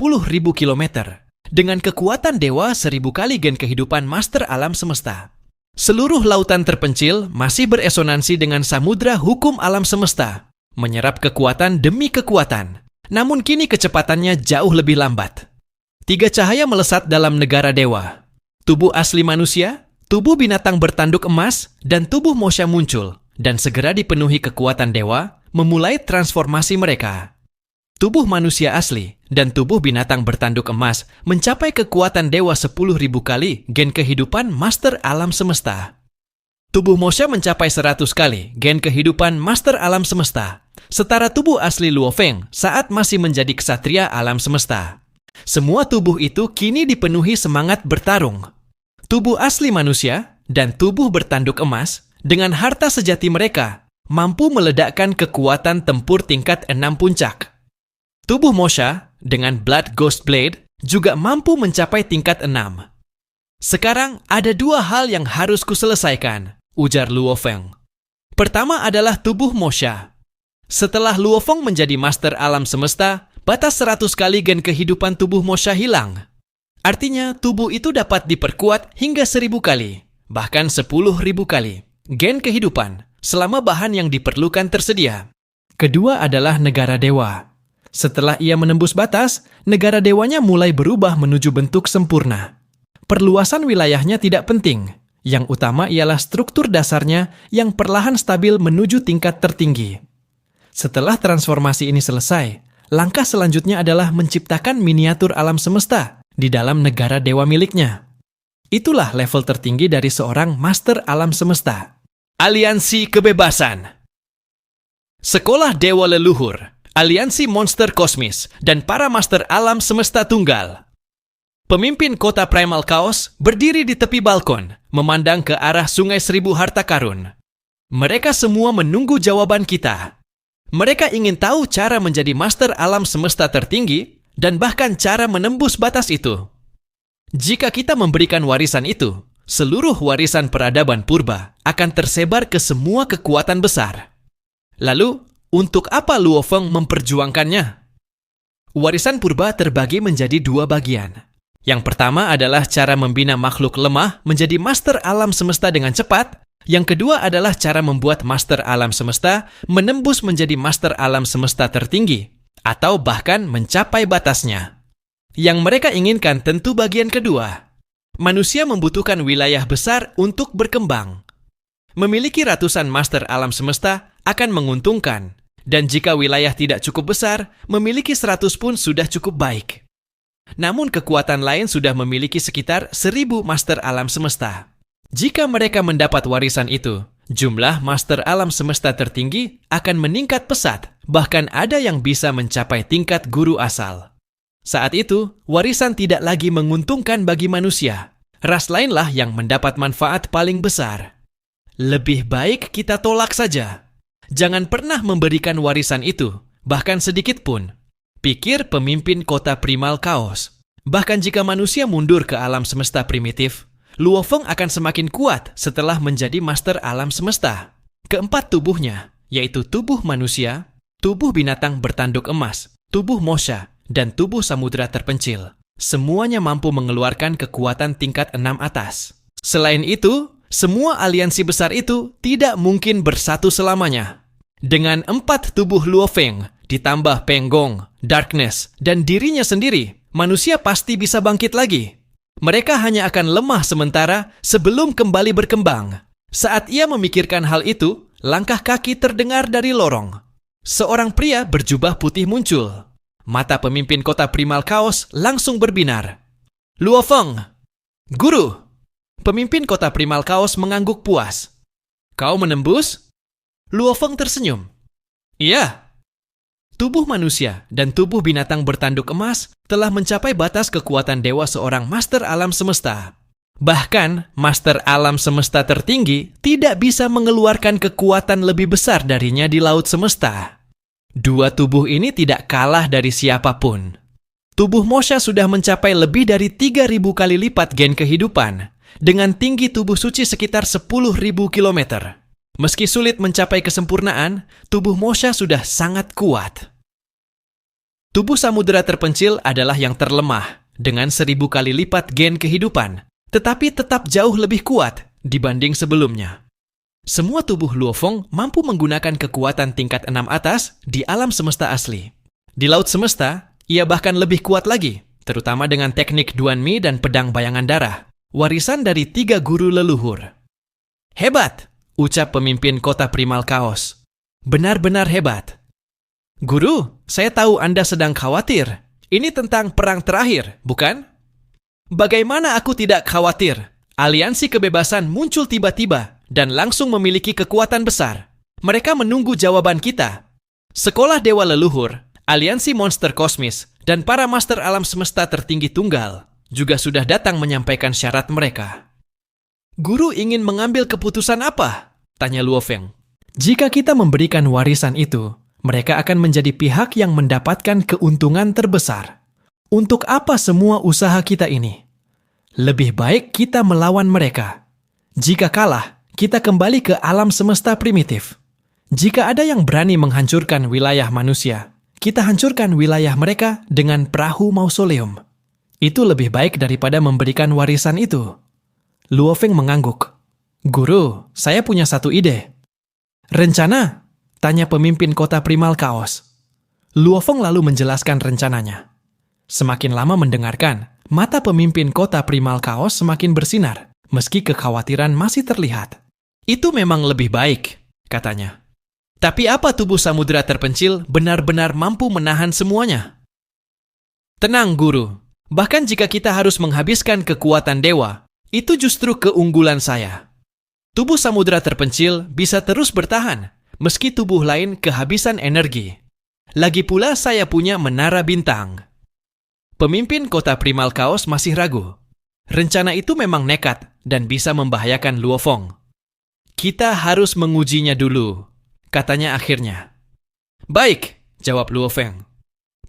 kilometer, dengan kekuatan dewa 1000 kali gen kehidupan master alam semesta. Seluruh lautan terpencil masih beresonansi dengan samudra hukum alam semesta, menyerap kekuatan demi kekuatan. Namun kini kecepatannya jauh lebih lambat. 3 cahaya melesat dalam negara dewa. Tubuh asli manusia, tubuh binatang bertanduk emas, dan tubuh Mosha muncul, dan segera dipenuhi kekuatan dewa, memulai transformasi mereka. Tubuh manusia asli dan tubuh binatang bertanduk emas mencapai kekuatan dewa 10.000 kali gen kehidupan master alam semesta. Tubuh Mosha mencapai 100 kali gen kehidupan master alam semesta, setara tubuh asli Luo Feng saat masih menjadi ksatria alam semesta. Semua tubuh itu kini dipenuhi semangat bertarung. Tubuh asli manusia dan tubuh bertanduk emas dengan harta sejati mereka mampu meledakkan kekuatan tempur tingkat 6 puncak. Tubuh Mosha dengan Blood Ghost Blade juga mampu mencapai tingkat 6. Sekarang ada 2 hal yang harus kuselesaikan, ujar Luo Feng. Pertama adalah tubuh Mosha. Setelah Luo Feng menjadi master alam semesta, batas 100 kali gen kehidupan tubuh Mosha hilang. Artinya, tubuh itu dapat diperkuat hingga 1000 kali, bahkan 10.000 kali, gen kehidupan, selama bahan yang diperlukan tersedia. Kedua adalah negara dewa. Setelah ia menembus batas, negara dewanya mulai berubah menuju bentuk sempurna. Perluasan wilayahnya tidak penting, yang utama ialah struktur dasarnya yang perlahan stabil menuju tingkat tertinggi. Setelah transformasi ini selesai, langkah selanjutnya adalah menciptakan miniatur alam semesta di dalam negara dewa miliknya. Itulah level tertinggi dari seorang master alam semesta. Aliansi Kebebasan. Sekolah Dewa Leluhur, aliansi monster kosmis, dan para master alam semesta tunggal. Pemimpin kota Primal Chaos berdiri di tepi balkon, memandang ke arah Sungai Seribu Harta Karun. Mereka semua menunggu jawaban kita. Mereka ingin tahu cara menjadi master alam semesta tertinggi dan bahkan cara menembus batas itu. Jika kita memberikan warisan itu, seluruh warisan peradaban purba akan tersebar ke semua kekuatan besar. Lalu, untuk apa Luo Feng memperjuangkannya? Warisan purba terbagi menjadi 2 bagian. Yang pertama adalah cara membina makhluk lemah menjadi master alam semesta dengan cepat. Yang kedua adalah cara membuat master alam semesta menembus menjadi master alam semesta tertinggi, atau bahkan mencapai batasnya. Yang mereka inginkan tentu bagian kedua. Manusia membutuhkan wilayah besar untuk berkembang. Memiliki ratusan master alam semesta akan menguntungkan, dan jika wilayah tidak cukup besar, memiliki 100 pun sudah cukup baik. Namun kekuatan lain sudah memiliki sekitar 1000 master alam semesta. Jika mereka mendapat warisan itu, jumlah master alam semesta tertinggi akan meningkat pesat, bahkan ada yang bisa mencapai tingkat guru asal. Saat itu, warisan tidak lagi menguntungkan bagi manusia. Ras lainlah yang mendapat manfaat paling besar. Lebih baik kita tolak saja. Jangan pernah memberikan warisan itu, bahkan sedikit pun. Pikir pemimpin kota Primal Chaos. Bahkan jika manusia mundur ke alam semesta primitif, Luo Feng akan semakin kuat setelah menjadi master alam semesta. Keempat tubuhnya, yaitu tubuh manusia, tubuh binatang bertanduk emas, tubuh Mosha, dan tubuh samudra terpencil, semuanya mampu mengeluarkan kekuatan tingkat 6 atas. Selain itu, semua aliansi besar itu tidak mungkin bersatu selamanya. Dengan 4 tubuh Luo Feng, ditambah Peng Gong, Darkness, dan dirinya sendiri, manusia pasti bisa bangkit lagi. Mereka hanya akan lemah sementara sebelum kembali berkembang. Saat ia memikirkan hal itu, langkah kaki terdengar dari lorong. Seorang pria berjubah putih muncul. Mata pemimpin kota Primal Chaos langsung berbinar. Luo Feng! Guru! Pemimpin kota Primal Chaos mengangguk puas. Kau menembus? Luo Feng tersenyum. Iya. Tubuh manusia dan tubuh binatang bertanduk emas telah mencapai batas kekuatan dewa seorang master alam semesta. Bahkan, master alam semesta tertinggi tidak bisa mengeluarkan kekuatan lebih besar darinya di laut semesta. 2 tubuh ini tidak kalah dari siapapun. Tubuh Mosha sudah mencapai lebih dari 3.000 kali lipat gen kehidupan, dengan tinggi tubuh suci sekitar 10.000 kilometer. Meski sulit mencapai kesempurnaan, tubuh Mosha sudah sangat kuat. Tubuh samudera terpencil adalah yang terlemah, dengan 1.000 kali lipat gen kehidupan, tetapi tetap jauh lebih kuat dibanding sebelumnya. Semua tubuh Luofeng mampu menggunakan kekuatan tingkat 6 atas di alam semesta asli. Di laut semesta, ia bahkan lebih kuat lagi, terutama dengan teknik Duan Mi dan pedang bayangan darah, warisan dari 3 guru leluhur. Hebat, ucap pemimpin kota primal kaos. Benar-benar hebat. Guru, saya tahu Anda sedang khawatir. Ini tentang perang terakhir, bukan? Bagaimana aku tidak khawatir? Aliansi kebebasan muncul tiba-tiba dan langsung memiliki kekuatan besar. Mereka menunggu jawaban kita. Sekolah Dewa Leluhur, Aliansi Monster Kosmis, dan para Master Alam Semesta tertinggi tunggal juga sudah datang menyampaikan syarat mereka. Guru ingin mengambil keputusan apa? Tanya Luofeng. Jika kita memberikan warisan itu, mereka akan menjadi pihak yang mendapatkan keuntungan terbesar. Untuk apa semua usaha kita ini? Lebih baik kita melawan mereka. Jika kalah, kita kembali ke alam semesta primitif. Jika ada yang berani menghancurkan wilayah manusia, kita hancurkan wilayah mereka dengan perahu mausoleum. Itu lebih baik daripada memberikan warisan itu. Luofeng mengangguk. Guru, saya punya satu ide. Rencana? Tanya pemimpin kota primal kaos. Luofeng lalu menjelaskan rencananya. Semakin lama mendengarkan, mata pemimpin kota primal kaos semakin bersinar, meski kekhawatiran masih terlihat. Itu memang lebih baik, katanya. Tapi apa tubuh samudera terpencil benar-benar mampu menahan semuanya? Tenang, Guru. Bahkan jika kita harus menghabiskan kekuatan dewa, itu justru keunggulan saya. Tubuh samudera terpencil bisa terus bertahan, meski tubuh lain kehabisan energi. Lagi pula saya punya menara bintang. Pemimpin kota primal kaos masih ragu. Rencana itu memang nekat dan bisa membahayakan Luofeng. Kita harus mengujinya dulu, katanya akhirnya. Baik, jawab Luofeng.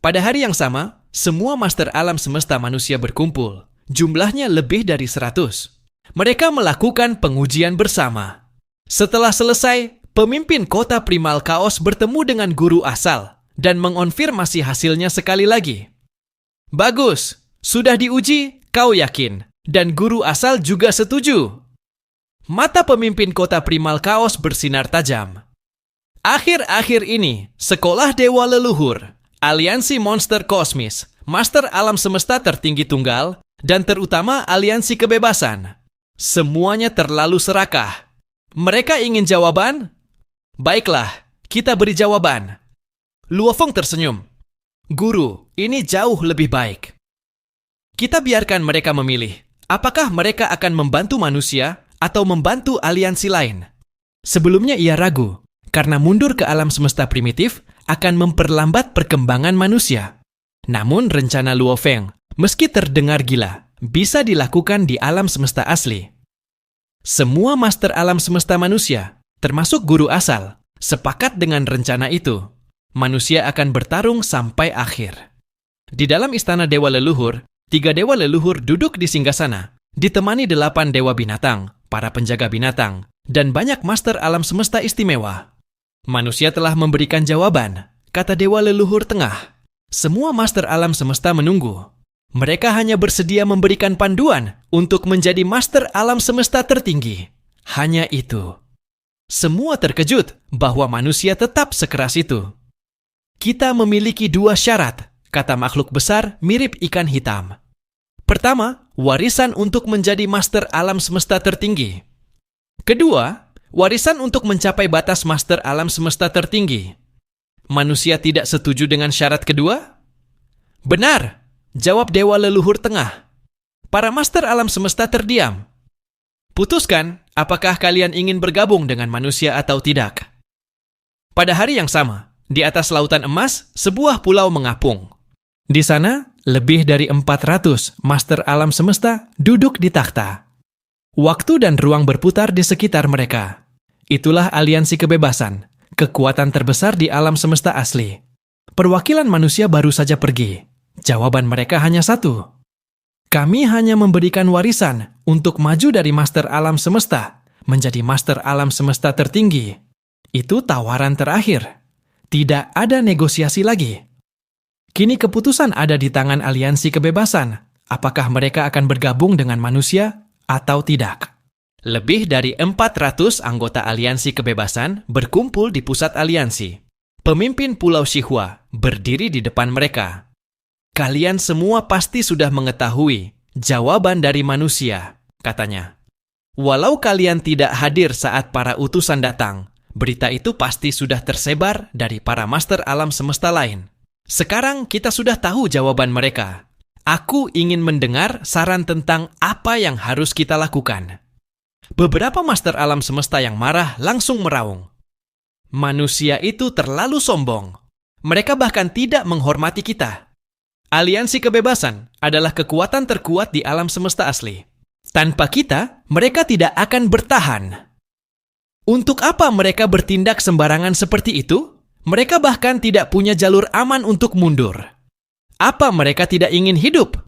Pada hari yang sama, semua master alam semesta manusia berkumpul. Jumlahnya lebih dari 100. Mereka melakukan pengujian bersama. Setelah selesai, pemimpin kota primal kaos bertemu dengan guru asal dan mengonfirmasi hasilnya sekali lagi. Bagus, sudah diuji, kau yakin, dan guru asal juga setuju. Mata pemimpin kota primal kaos bersinar tajam. Akhir-akhir ini, Sekolah Dewa Leluhur, Aliansi Monster Kosmis, Master Alam Semesta Tertinggi Tunggal, dan terutama Aliansi Kebebasan. Semuanya terlalu serakah. Mereka ingin jawaban? Baiklah, kita beri jawaban. Luofeng tersenyum. Guru, ini jauh lebih baik. Kita biarkan mereka memilih. Apakah mereka akan membantu manusia atau membantu aliansi lain? Sebelumnya ia ragu, karena mundur ke alam semesta primitif akan memperlambat perkembangan manusia. Namun rencana Luofeng, meski terdengar gila, bisa dilakukan di alam semesta asli. Semua master alam semesta manusia, termasuk guru asal, sepakat dengan rencana itu. Manusia akan bertarung sampai akhir. Di dalam istana Dewa Leluhur, 3 Dewa Leluhur duduk di singgasana, ditemani 8 Dewa Binatang, para penjaga binatang, dan banyak master alam semesta istimewa. Manusia telah memberikan jawaban, kata Dewa Leluhur Tengah. Semua master alam semesta menunggu. Mereka hanya bersedia memberikan panduan untuk menjadi master alam semesta tertinggi. Hanya itu. Semua terkejut bahwa manusia tetap sekeras itu. Kita memiliki 2 syarat, kata makhluk besar mirip ikan hitam. Pertama, warisan untuk menjadi master alam semesta tertinggi. Kedua, warisan untuk mencapai batas master alam semesta tertinggi. Manusia tidak setuju dengan syarat kedua? Benar, jawab Dewa Leluhur Tengah. Para master alam semesta terdiam. Putuskan, apakah kalian ingin bergabung dengan manusia atau tidak? Pada hari yang sama, di atas lautan emas, sebuah pulau mengapung. Di sana, lebih dari 400 master alam semesta duduk di takhta. Waktu dan ruang berputar di sekitar mereka. Itulah aliansi kebebasan, kekuatan terbesar di alam semesta asli. Perwakilan manusia baru saja pergi. Jawaban mereka hanya satu. Kami hanya memberikan warisan untuk maju dari Master Alam Semesta menjadi Master Alam Semesta tertinggi. Itu tawaran terakhir. Tidak ada negosiasi lagi. Kini keputusan ada di tangan Aliansi Kebebasan. Apakah mereka akan bergabung dengan manusia atau tidak? Lebih dari 400 anggota Aliansi Kebebasan berkumpul di pusat aliansi. Pemimpin Pulau Shihua berdiri di depan mereka. Kalian semua pasti sudah mengetahui jawaban dari manusia, katanya. Walau kalian tidak hadir saat para utusan datang, berita itu pasti sudah tersebar dari para Master Alam Semesta lain. Sekarang kita sudah tahu jawaban mereka. Aku ingin mendengar saran tentang apa yang harus kita lakukan. Beberapa Master Alam Semesta yang marah langsung meraung. Manusia itu terlalu sombong. Mereka bahkan tidak menghormati kita. Aliansi Kebebasan adalah kekuatan terkuat di alam semesta asli. Tanpa kita, mereka tidak akan bertahan. Untuk apa mereka bertindak sembarangan seperti itu? Mereka bahkan tidak punya jalur aman untuk mundur. Apa mereka tidak ingin hidup?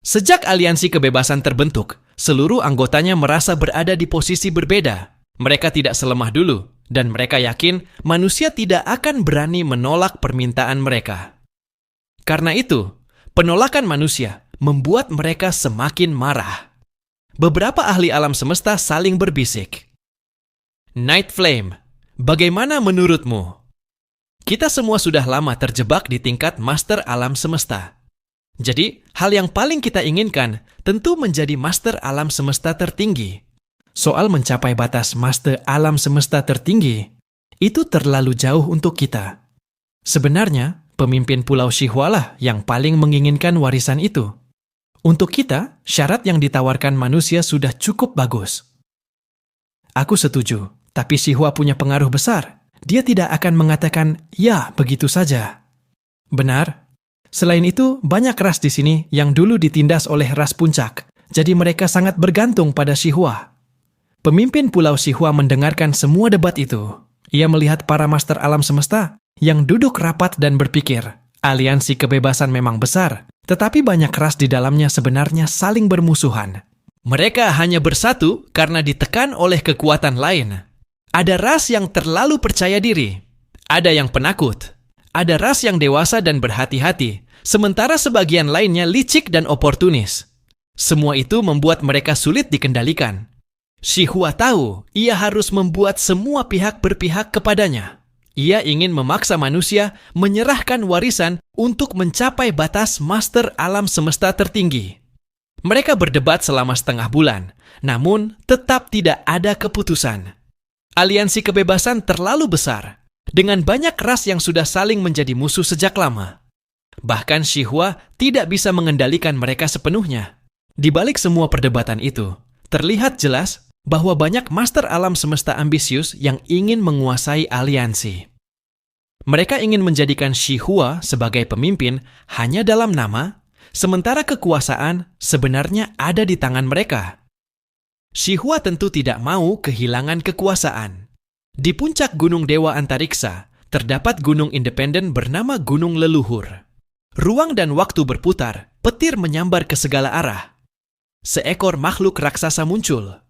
Sejak Aliansi Kebebasan terbentuk, seluruh anggotanya merasa berada di posisi berbeda. Mereka tidak selemah dulu, dan mereka yakin manusia tidak akan berani menolak permintaan mereka. Karena itu, penolakan manusia membuat mereka semakin marah. Beberapa ahli alam semesta saling berbisik. Night Flame, bagaimana menurutmu? Kita semua sudah lama terjebak di tingkat Master Alam Semesta. Jadi, hal yang paling kita inginkan tentu menjadi Master Alam Semesta tertinggi. Soal mencapai batas Master Alam Semesta tertinggi, itu terlalu jauh untuk kita. Sebenarnya, pemimpin Pulau Shihua lah yang paling menginginkan warisan itu. Untuk kita, syarat yang ditawarkan manusia sudah cukup bagus. Aku setuju, tapi Shihua punya pengaruh besar. Dia tidak akan mengatakan, ya begitu saja. Benar. Selain itu, banyak ras di sini yang dulu ditindas oleh ras puncak, jadi mereka sangat bergantung pada Shihua. Pemimpin Pulau Shihua mendengarkan semua debat itu. Ia melihat para Master Alam Semesta yang duduk rapat dan berpikir, Aliansi Kebebasan memang besar, tetapi banyak ras di dalamnya sebenarnya saling bermusuhan. Mereka hanya bersatu karena ditekan oleh kekuatan lain. Ada ras yang terlalu percaya diri, ada yang penakut, ada ras yang dewasa dan berhati-hati, sementara sebagian lainnya licik dan oportunis. Semua itu membuat mereka sulit dikendalikan. Shihua tahu ia harus membuat semua pihak berpihak kepadanya. Ia ingin memaksa manusia menyerahkan warisan untuk mencapai batas Master Alam Semesta tertinggi. Mereka berdebat selama setengah bulan, namun tetap tidak ada keputusan. Aliansi Kebebasan terlalu besar, dengan banyak ras yang sudah saling menjadi musuh sejak lama. Bahkan Shihua tidak bisa mengendalikan mereka sepenuhnya. Di balik semua perdebatan itu, terlihat jelas bahwa banyak Master Alam Semesta ambisius yang ingin menguasai aliansi. Mereka ingin menjadikan Shihua sebagai pemimpin hanya dalam nama, sementara kekuasaan sebenarnya ada di tangan mereka. Shihua tentu tidak mau kehilangan kekuasaan. Di puncak Gunung Dewa Antariksa, terdapat gunung independen bernama Gunung Leluhur. Ruang dan waktu berputar, petir menyambar ke segala arah. Seekor makhluk raksasa muncul.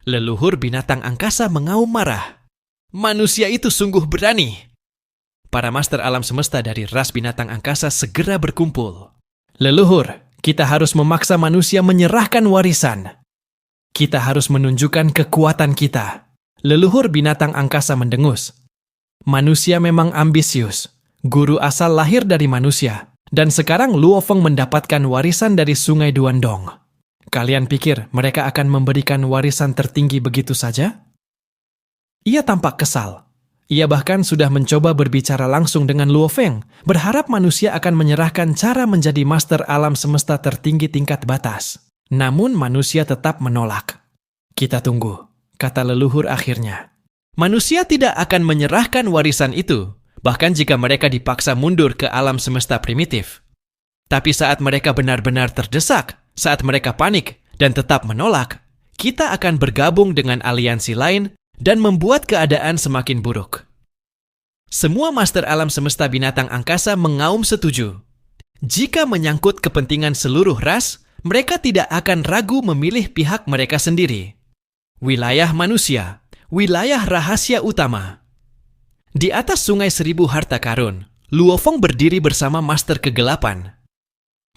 Leluhur binatang angkasa mengaum marah. Manusia itu sungguh berani. Para Master Alam Semesta dari ras binatang angkasa segera berkumpul. Leluhur, kita harus memaksa manusia menyerahkan warisan. Kita harus menunjukkan kekuatan kita. Leluhur binatang angkasa mendengus. Manusia memang ambisius. Guru asal lahir dari manusia. Dan sekarang Luo Feng mendapatkan warisan dari Sungai Duandong. Kalian pikir mereka akan memberikan warisan tertinggi begitu saja? Ia tampak kesal. Ia bahkan sudah mencoba berbicara langsung dengan Luo Feng, berharap manusia akan menyerahkan cara menjadi Master Alam Semesta tertinggi tingkat batas. Namun manusia tetap menolak. Kita tunggu, kata leluhur akhirnya. Manusia tidak akan menyerahkan warisan itu, bahkan jika mereka dipaksa mundur ke alam semesta primitif. Tapi saat mereka benar-benar terdesak, saat mereka panik dan tetap menolak, kita akan bergabung dengan aliansi lain dan membuat keadaan semakin buruk. Semua Master Alam Semesta binatang angkasa mengaum setuju. Jika menyangkut kepentingan seluruh ras, mereka tidak akan ragu memilih pihak mereka sendiri. Wilayah manusia, wilayah rahasia utama. Di atas Sungai Seribu Harta Karun, Luo Feng berdiri bersama Master Kegelapan.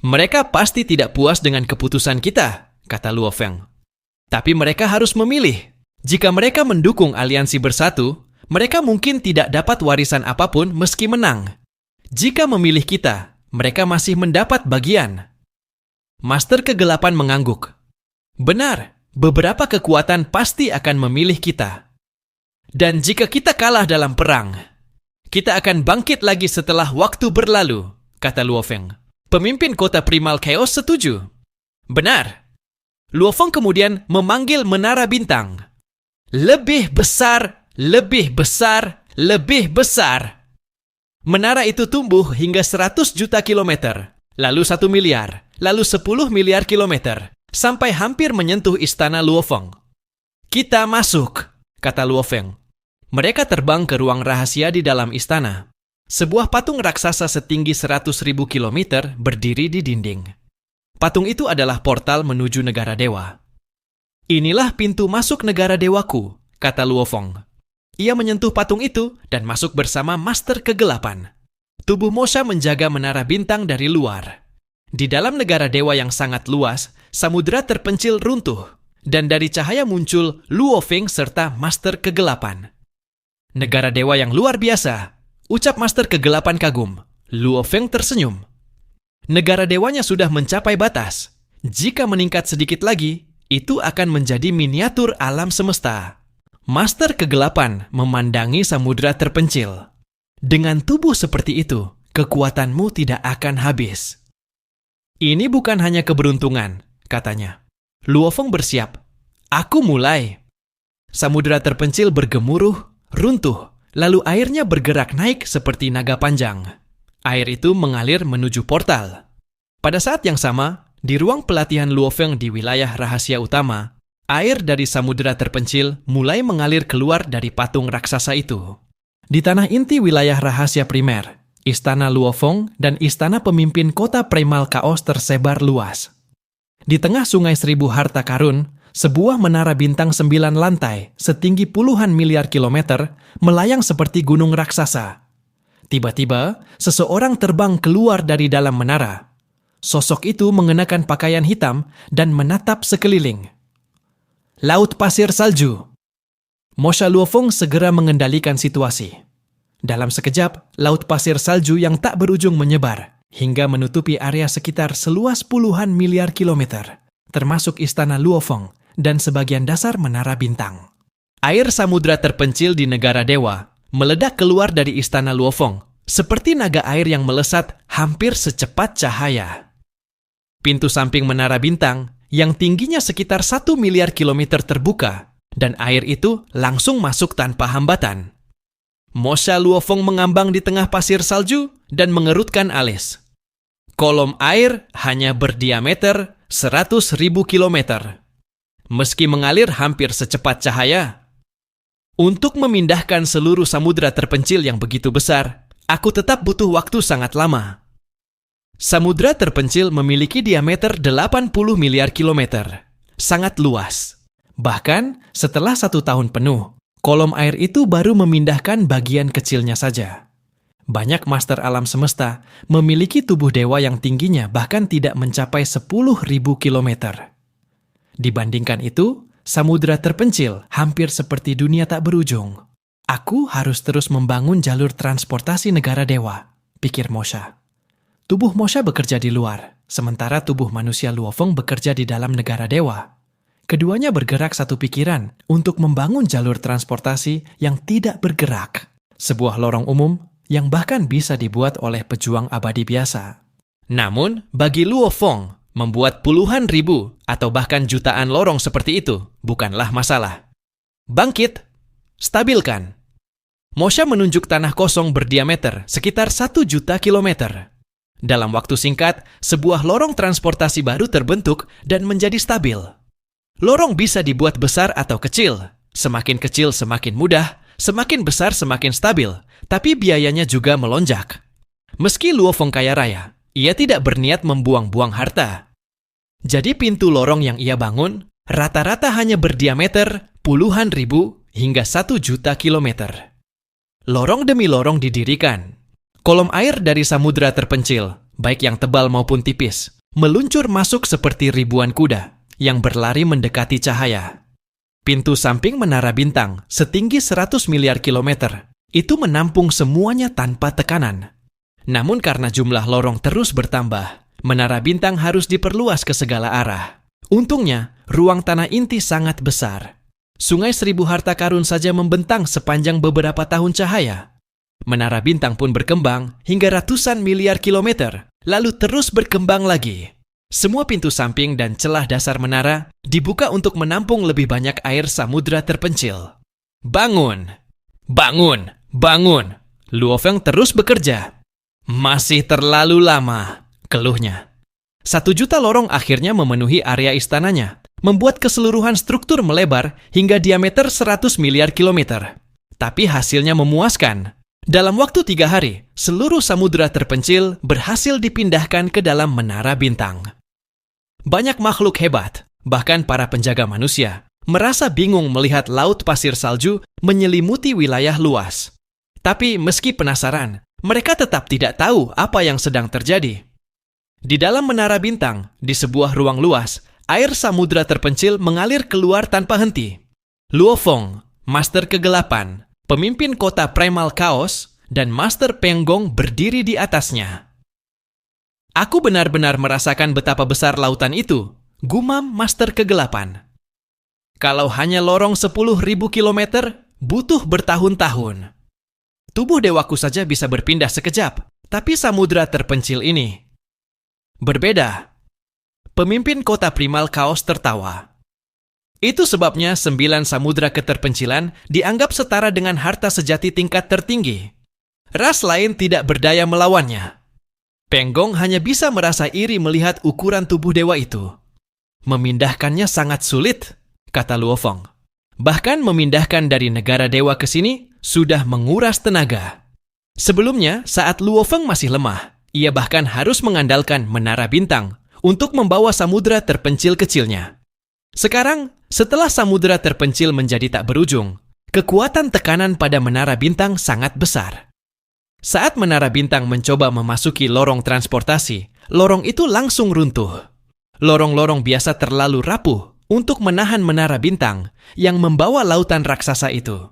Mereka pasti tidak puas dengan keputusan kita, kata Luo Feng. Tapi mereka harus memilih. Jika mereka mendukung aliansi bersatu, mereka mungkin tidak dapat warisan apapun meski menang. Jika memilih kita, mereka masih mendapat bagian. Master Kegelapan mengangguk. Benar, beberapa kekuatan pasti akan memilih kita. Dan jika kita kalah dalam perang, kita akan bangkit lagi setelah waktu berlalu, kata Luo Feng. Pemimpin kota Primal Chaos setuju. Benar. Luo Feng kemudian memanggil Menara Bintang. Lebih besar, lebih besar, lebih besar. Menara itu tumbuh hingga 100 juta kilometer, lalu 1 miliar, lalu 10 miliar kilometer, sampai hampir menyentuh istana Luo Feng. Kita masuk, kata Luo Feng. Mereka terbang ke ruang rahasia di dalam istana. Sebuah patung raksasa setinggi 100.000 kilometer berdiri di dinding. Patung itu adalah portal menuju negara dewa. Inilah pintu masuk negara dewaku, kata Luo Feng. Ia menyentuh patung itu dan masuk bersama Master Kegelapan. Tubuh Mosha menjaga Menara Bintang dari luar. Di dalam negara dewa yang sangat luas, samudera terpencil runtuh, dan dari cahaya muncul Luo Feng serta Master Kegelapan. Negara dewa yang luar biasa, ucap Master Kegelapan kagum. Luo Feng tersenyum. Negara dewanya sudah mencapai batas. Jika meningkat sedikit lagi, itu akan menjadi miniatur alam semesta. Master Kegelapan memandangi samudera terpencil. Dengan tubuh seperti itu, kekuatanmu tidak akan habis. Ini bukan hanya keberuntungan, katanya. Luo Feng bersiap. Aku mulai. Samudera terpencil bergemuruh, runtuh, lalu airnya bergerak naik seperti naga panjang. Air itu mengalir menuju portal. Pada saat yang sama, di ruang pelatihan Luo Feng di wilayah rahasia utama, air dari samudera terpencil mulai mengalir keluar dari patung raksasa itu. Di tanah inti wilayah rahasia primer, istana Luo Feng dan istana pemimpin kota Primal Chaos tersebar luas. Di tengah Sungai Seribu Harta Karun, sebuah menara bintang 9 lantai setinggi puluhan miliar kilometer melayang seperti gunung raksasa. Tiba-tiba, seseorang terbang keluar dari dalam menara. Sosok itu mengenakan pakaian hitam dan menatap sekeliling. Laut pasir salju. Mosha Luo Feng segera mengendalikan situasi. Dalam sekejap, laut pasir salju yang tak berujung menyebar hingga menutupi area sekitar seluas puluhan miliar kilometer, termasuk istana Luo Feng dan sebagian dasar Menara Bintang. Air samudra terpencil di negara dewa meledak keluar dari istana Luo Feng, seperti naga air yang melesat hampir secepat cahaya. Pintu samping Menara Bintang yang tingginya sekitar 1 miliar kilometer terbuka, dan air itu langsung masuk tanpa hambatan. Mosha Luo Feng mengambang di tengah pasir salju dan mengerutkan alis. Kolom air hanya berdiameter 100.000 kilometer. Meski mengalir hampir secepat cahaya, untuk memindahkan seluruh samudra terpencil yang begitu besar, aku tetap butuh waktu sangat lama. Samudra terpencil memiliki diameter 80 miliar kilometer, sangat luas. Bahkan setelah 1 tahun penuh, kolom air itu baru memindahkan bagian kecilnya saja. Banyak master alam semesta memiliki tubuh dewa yang tingginya bahkan tidak mencapai 10.000 kilometer. Dibandingkan itu, samudra terpencil hampir seperti dunia tak berujung. Aku harus terus membangun jalur transportasi negara dewa, pikir Mosha. Tubuh Mosha bekerja di luar, sementara tubuh manusia Luo Feng bekerja di dalam negara dewa. Keduanya bergerak satu pikiran untuk membangun jalur transportasi yang tidak bergerak. Sebuah lorong umum yang bahkan bisa dibuat oleh pejuang abadi biasa. Namun, bagi Luo Feng, membuat puluhan ribu atau bahkan jutaan lorong seperti itu bukanlah masalah. Bangkit, stabilkan. Mosha menunjuk tanah kosong berdiameter sekitar 1 juta kilometer. Dalam waktu singkat, sebuah lorong transportasi baru terbentuk dan menjadi stabil. Lorong bisa dibuat besar atau kecil. Semakin kecil semakin mudah, semakin besar semakin stabil, tapi biayanya juga melonjak. Meski Luo Feng kaya raya, Ia tidak berniat membuang-buang harta. Jadi pintu lorong yang ia bangun rata-rata hanya berdiameter puluhan ribu hingga 1 juta kilometer. Lorong demi lorong didirikan. Kolom air dari samudra terpencil, baik yang tebal maupun tipis, meluncur masuk seperti ribuan kuda yang berlari mendekati cahaya. Pintu samping menara bintang setinggi 100 miliar kilometer itu menampung semuanya tanpa tekanan. Namun karena jumlah lorong terus bertambah, menara bintang harus diperluas ke segala arah. Untungnya, ruang tanah inti sangat besar. Sungai Seribu Harta Karun saja membentang sepanjang beberapa tahun cahaya. Menara bintang pun berkembang hingga ratusan miliar kilometer, lalu terus berkembang lagi. Semua pintu samping dan celah dasar menara dibuka untuk menampung lebih banyak air samudra terpencil. Bangun! Bangun! Bangun! Luo Feng terus bekerja. Masih terlalu lama, keluhnya. 1 juta lorong akhirnya memenuhi area istananya, membuat keseluruhan struktur melebar hingga diameter 100 miliar kilometer. Tapi hasilnya memuaskan. Dalam waktu 3 hari, seluruh samudra terpencil berhasil dipindahkan ke dalam menara bintang. Banyak makhluk hebat, bahkan para penjaga manusia, merasa bingung melihat laut pasir salju menyelimuti wilayah luas. Tapi meski penasaran, mereka tetap tidak tahu apa yang sedang terjadi. Di dalam menara bintang, di sebuah ruang luas, air samudra terpencil mengalir keluar tanpa henti. Luo Feng, Master Kegelapan, pemimpin kota Primal Chaos, dan Master Peng Gong berdiri di atasnya. Aku benar-benar merasakan betapa besar lautan itu, gumam Master Kegelapan. Kalau hanya lorong 10.000 kilometer, butuh bertahun-tahun. Tubuh dewaku saja bisa berpindah sekejap, tapi samudra terpencil ini berbeda. Pemimpin kota Primal Chaos tertawa. Itu sebabnya 9 samudra keterpencilan dianggap setara dengan harta sejati tingkat tertinggi. Ras lain tidak berdaya melawannya. Peng Gong hanya bisa merasa iri melihat ukuran tubuh dewa itu. Memindahkannya sangat sulit, kata Luo Feng. Bahkan memindahkan dari negara dewa ke sini sudah menguras tenaga. Sebelumnya, saat Luo Feng masih lemah, ia bahkan harus mengandalkan menara bintang untuk membawa samudra terpencil kecilnya. Sekarang, setelah samudra terpencil menjadi tak berujung, kekuatan tekanan pada menara bintang sangat besar. Saat menara bintang mencoba memasuki lorong transportasi, lorong itu langsung runtuh. Lorong-lorong biasa terlalu rapuh untuk menahan menara bintang yang membawa lautan raksasa itu.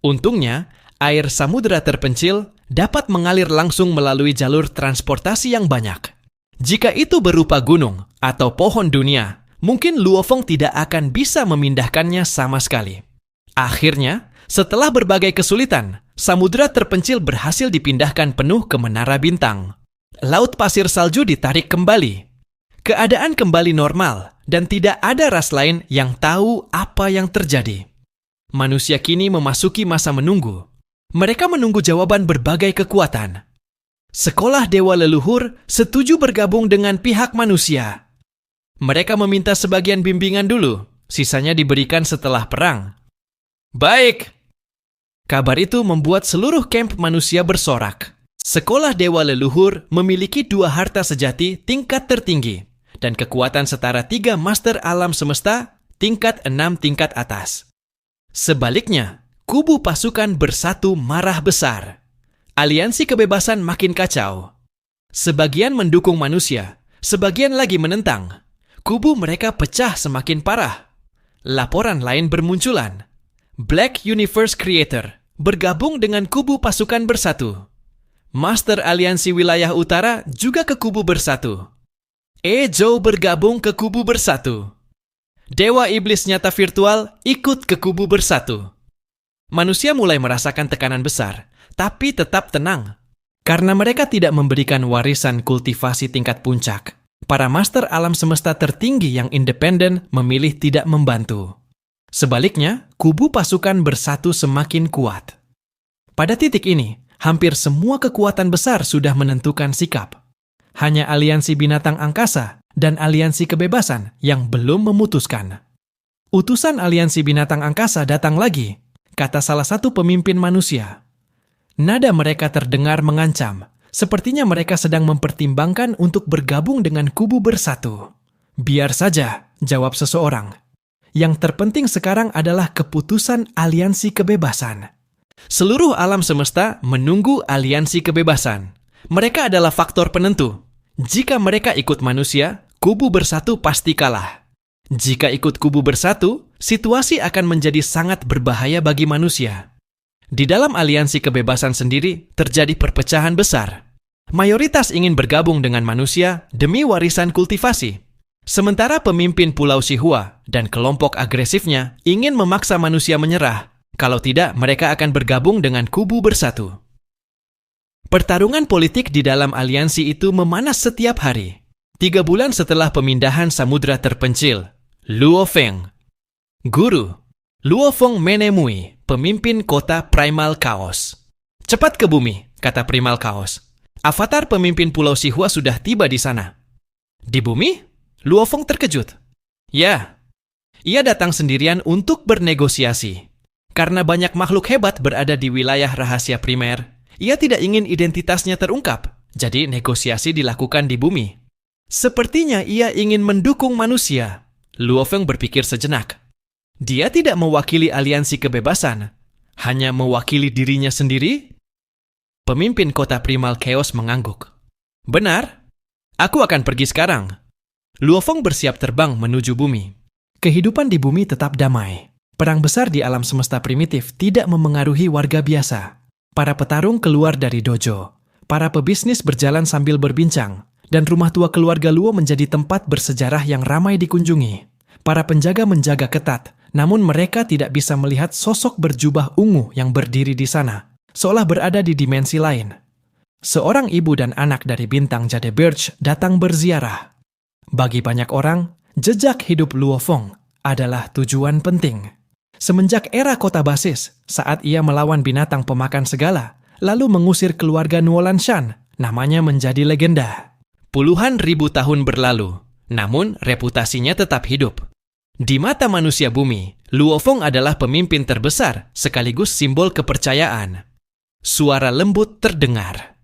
Untungnya, air samudra terpencil dapat mengalir langsung melalui jalur transportasi yang banyak. Jika itu berupa gunung atau pohon dunia, mungkin Luo Feng tidak akan bisa memindahkannya sama sekali. Akhirnya, setelah berbagai kesulitan, samudra terpencil berhasil dipindahkan penuh ke menara bintang. Laut pasir salju ditarik kembali. Keadaan kembali normal dan tidak ada ras lain yang tahu apa yang terjadi. Manusia kini memasuki masa menunggu. Mereka menunggu jawaban berbagai kekuatan. Sekolah Dewa Leluhur setuju bergabung dengan pihak manusia. Mereka meminta sebagian bimbingan dulu, sisanya diberikan setelah perang. Baik! Kabar itu membuat seluruh kamp manusia bersorak. Sekolah Dewa Leluhur memiliki 2 harta sejati tingkat tertinggi dan kekuatan setara 3 master alam semesta tingkat 6 tingkat atas. Sebaliknya, kubu pasukan bersatu marah besar. Aliansi kebebasan makin kacau. Sebagian mendukung manusia, sebagian lagi menentang. Kubu mereka pecah semakin parah. Laporan lain bermunculan. Black Universe Creator bergabung dengan kubu pasukan bersatu. Master Aliansi Wilayah Utara juga ke kubu bersatu. Zhou bergabung ke kubu bersatu. Dewa Iblis Nyata Virtual ikut ke kubu bersatu. Manusia mulai merasakan tekanan besar, tapi tetap tenang. Karena mereka tidak memberikan warisan kultivasi tingkat puncak, para master alam semesta tertinggi yang independen memilih tidak membantu. Sebaliknya, kubu pasukan bersatu semakin kuat. Pada titik ini, hampir semua kekuatan besar sudah menentukan sikap. Hanya aliansi binatang angkasa dan aliansi kebebasan yang belum memutuskan. Utusan aliansi binatang angkasa datang lagi, kata salah satu pemimpin manusia. Nada mereka terdengar mengancam, Sepertinya mereka sedang mempertimbangkan untuk bergabung dengan kubu bersatu. Biar saja, jawab seseorang. Yang terpenting sekarang adalah keputusan aliansi kebebasan. Seluruh alam semesta menunggu aliansi kebebasan. Mereka adalah faktor penentu. Jika mereka ikut manusia, kubu bersatu pasti kalah. Jika ikut kubu bersatu, situasi akan menjadi sangat berbahaya bagi manusia. Di dalam aliansi kebebasan sendiri, terjadi perpecahan besar. Mayoritas ingin bergabung dengan manusia demi warisan kultivasi. Sementara pemimpin Pulau Shihua dan kelompok agresifnya ingin memaksa manusia menyerah. Kalau tidak, mereka akan bergabung dengan kubu bersatu. Pertarungan politik di dalam aliansi itu memanas setiap hari. 3 bulan setelah pemindahan samudra terpencil, Luo Feng, guru, Luo Feng menemui pemimpin kota Primal Chaos. Cepat ke bumi, kata Primal Chaos. Avatar pemimpin Pulau Shihua sudah tiba di sana. Di bumi? Luo Feng terkejut. Ya, ia datang sendirian untuk bernegosiasi. Karena banyak makhluk hebat berada di wilayah rahasia primer, ia tidak ingin identitasnya terungkap, jadi negosiasi dilakukan di bumi. Sepertinya ia ingin mendukung manusia. Luo Feng berpikir sejenak. Dia tidak mewakili aliansi kebebasan, hanya mewakili dirinya sendiri. Pemimpin kota Primal Chaos mengangguk. Benar, aku akan pergi sekarang. Luo Feng bersiap terbang menuju bumi. Kehidupan di bumi tetap damai. Perang besar di alam semesta primitif tidak memengaruhi warga biasa. Para petarung keluar dari dojo. Para pebisnis berjalan sambil berbincang. Dan rumah tua keluarga Luo menjadi tempat bersejarah yang ramai dikunjungi. Para penjaga menjaga ketat, namun mereka tidak bisa melihat sosok berjubah ungu yang berdiri di sana. Seolah berada di dimensi lain. Seorang ibu dan anak dari bintang Jade Birch datang berziarah. Bagi banyak orang, jejak hidup Luo Feng adalah tujuan penting. Semenjak era kota basis, saat ia melawan binatang pemakan segala, lalu mengusir keluarga Nuolan Shan, namanya menjadi legenda. Puluhan ribu tahun berlalu, namun reputasinya tetap hidup. Di mata manusia bumi, Luo Feng adalah pemimpin terbesar sekaligus simbol kepercayaan. Suara lembut terdengar.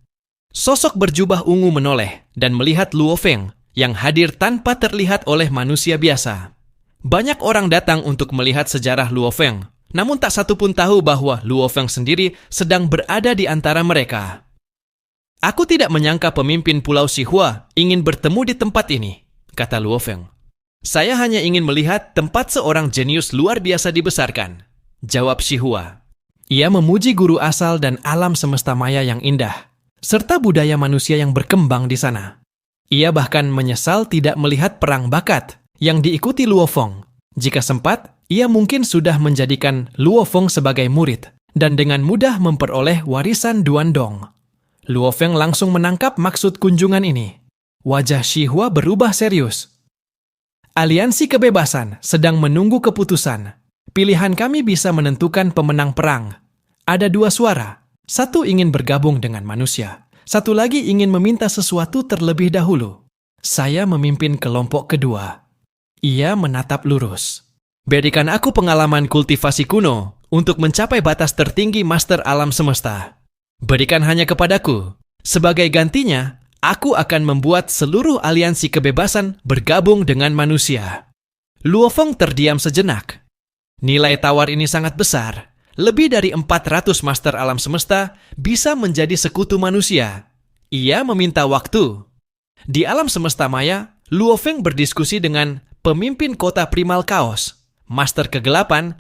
Sosok berjubah ungu menoleh dan melihat Luo Feng yang hadir tanpa terlihat oleh manusia biasa. Banyak orang datang untuk melihat sejarah Luo Feng, namun tak satu pun tahu bahwa Luo Feng sendiri sedang berada di antara mereka. Aku tidak menyangka pemimpin Pulau Shihua ingin bertemu di tempat ini, kata Luo Feng. Saya hanya ingin melihat tempat seorang jenius luar biasa dibesarkan, jawab Shihua. Ia memuji guru asal dan alam semesta maya yang indah, serta budaya manusia yang berkembang di sana. Ia bahkan menyesal tidak melihat perang bakat yang diikuti Luo Feng. Jika sempat, ia mungkin sudah menjadikan Luo Feng sebagai murid dan dengan mudah memperoleh warisan Duandong. Luo Feng langsung menangkap maksud kunjungan ini. Wajah Shihua berubah serius. Aliansi kebebasan sedang menunggu keputusan. Pilihan kami bisa menentukan pemenang perang. Ada 2 suara. Satu ingin bergabung dengan manusia. Satu lagi ingin meminta sesuatu terlebih dahulu. Saya memimpin kelompok kedua. Ia menatap lurus. Berikan aku pengalaman kultivasi kuno untuk mencapai batas tertinggi Master Alam Semesta. Berikan hanya kepadaku. Sebagai gantinya, aku akan membuat seluruh aliansi kebebasan bergabung dengan manusia. Luo Feng terdiam sejenak. Nilai tawar ini sangat besar. Lebih dari 400 Master Alam Semesta bisa menjadi sekutu manusia. Ia meminta waktu. Di alam semesta maya, Luo Feng berdiskusi dengan pemimpin kota Primal Chaos, Master Kegelapan,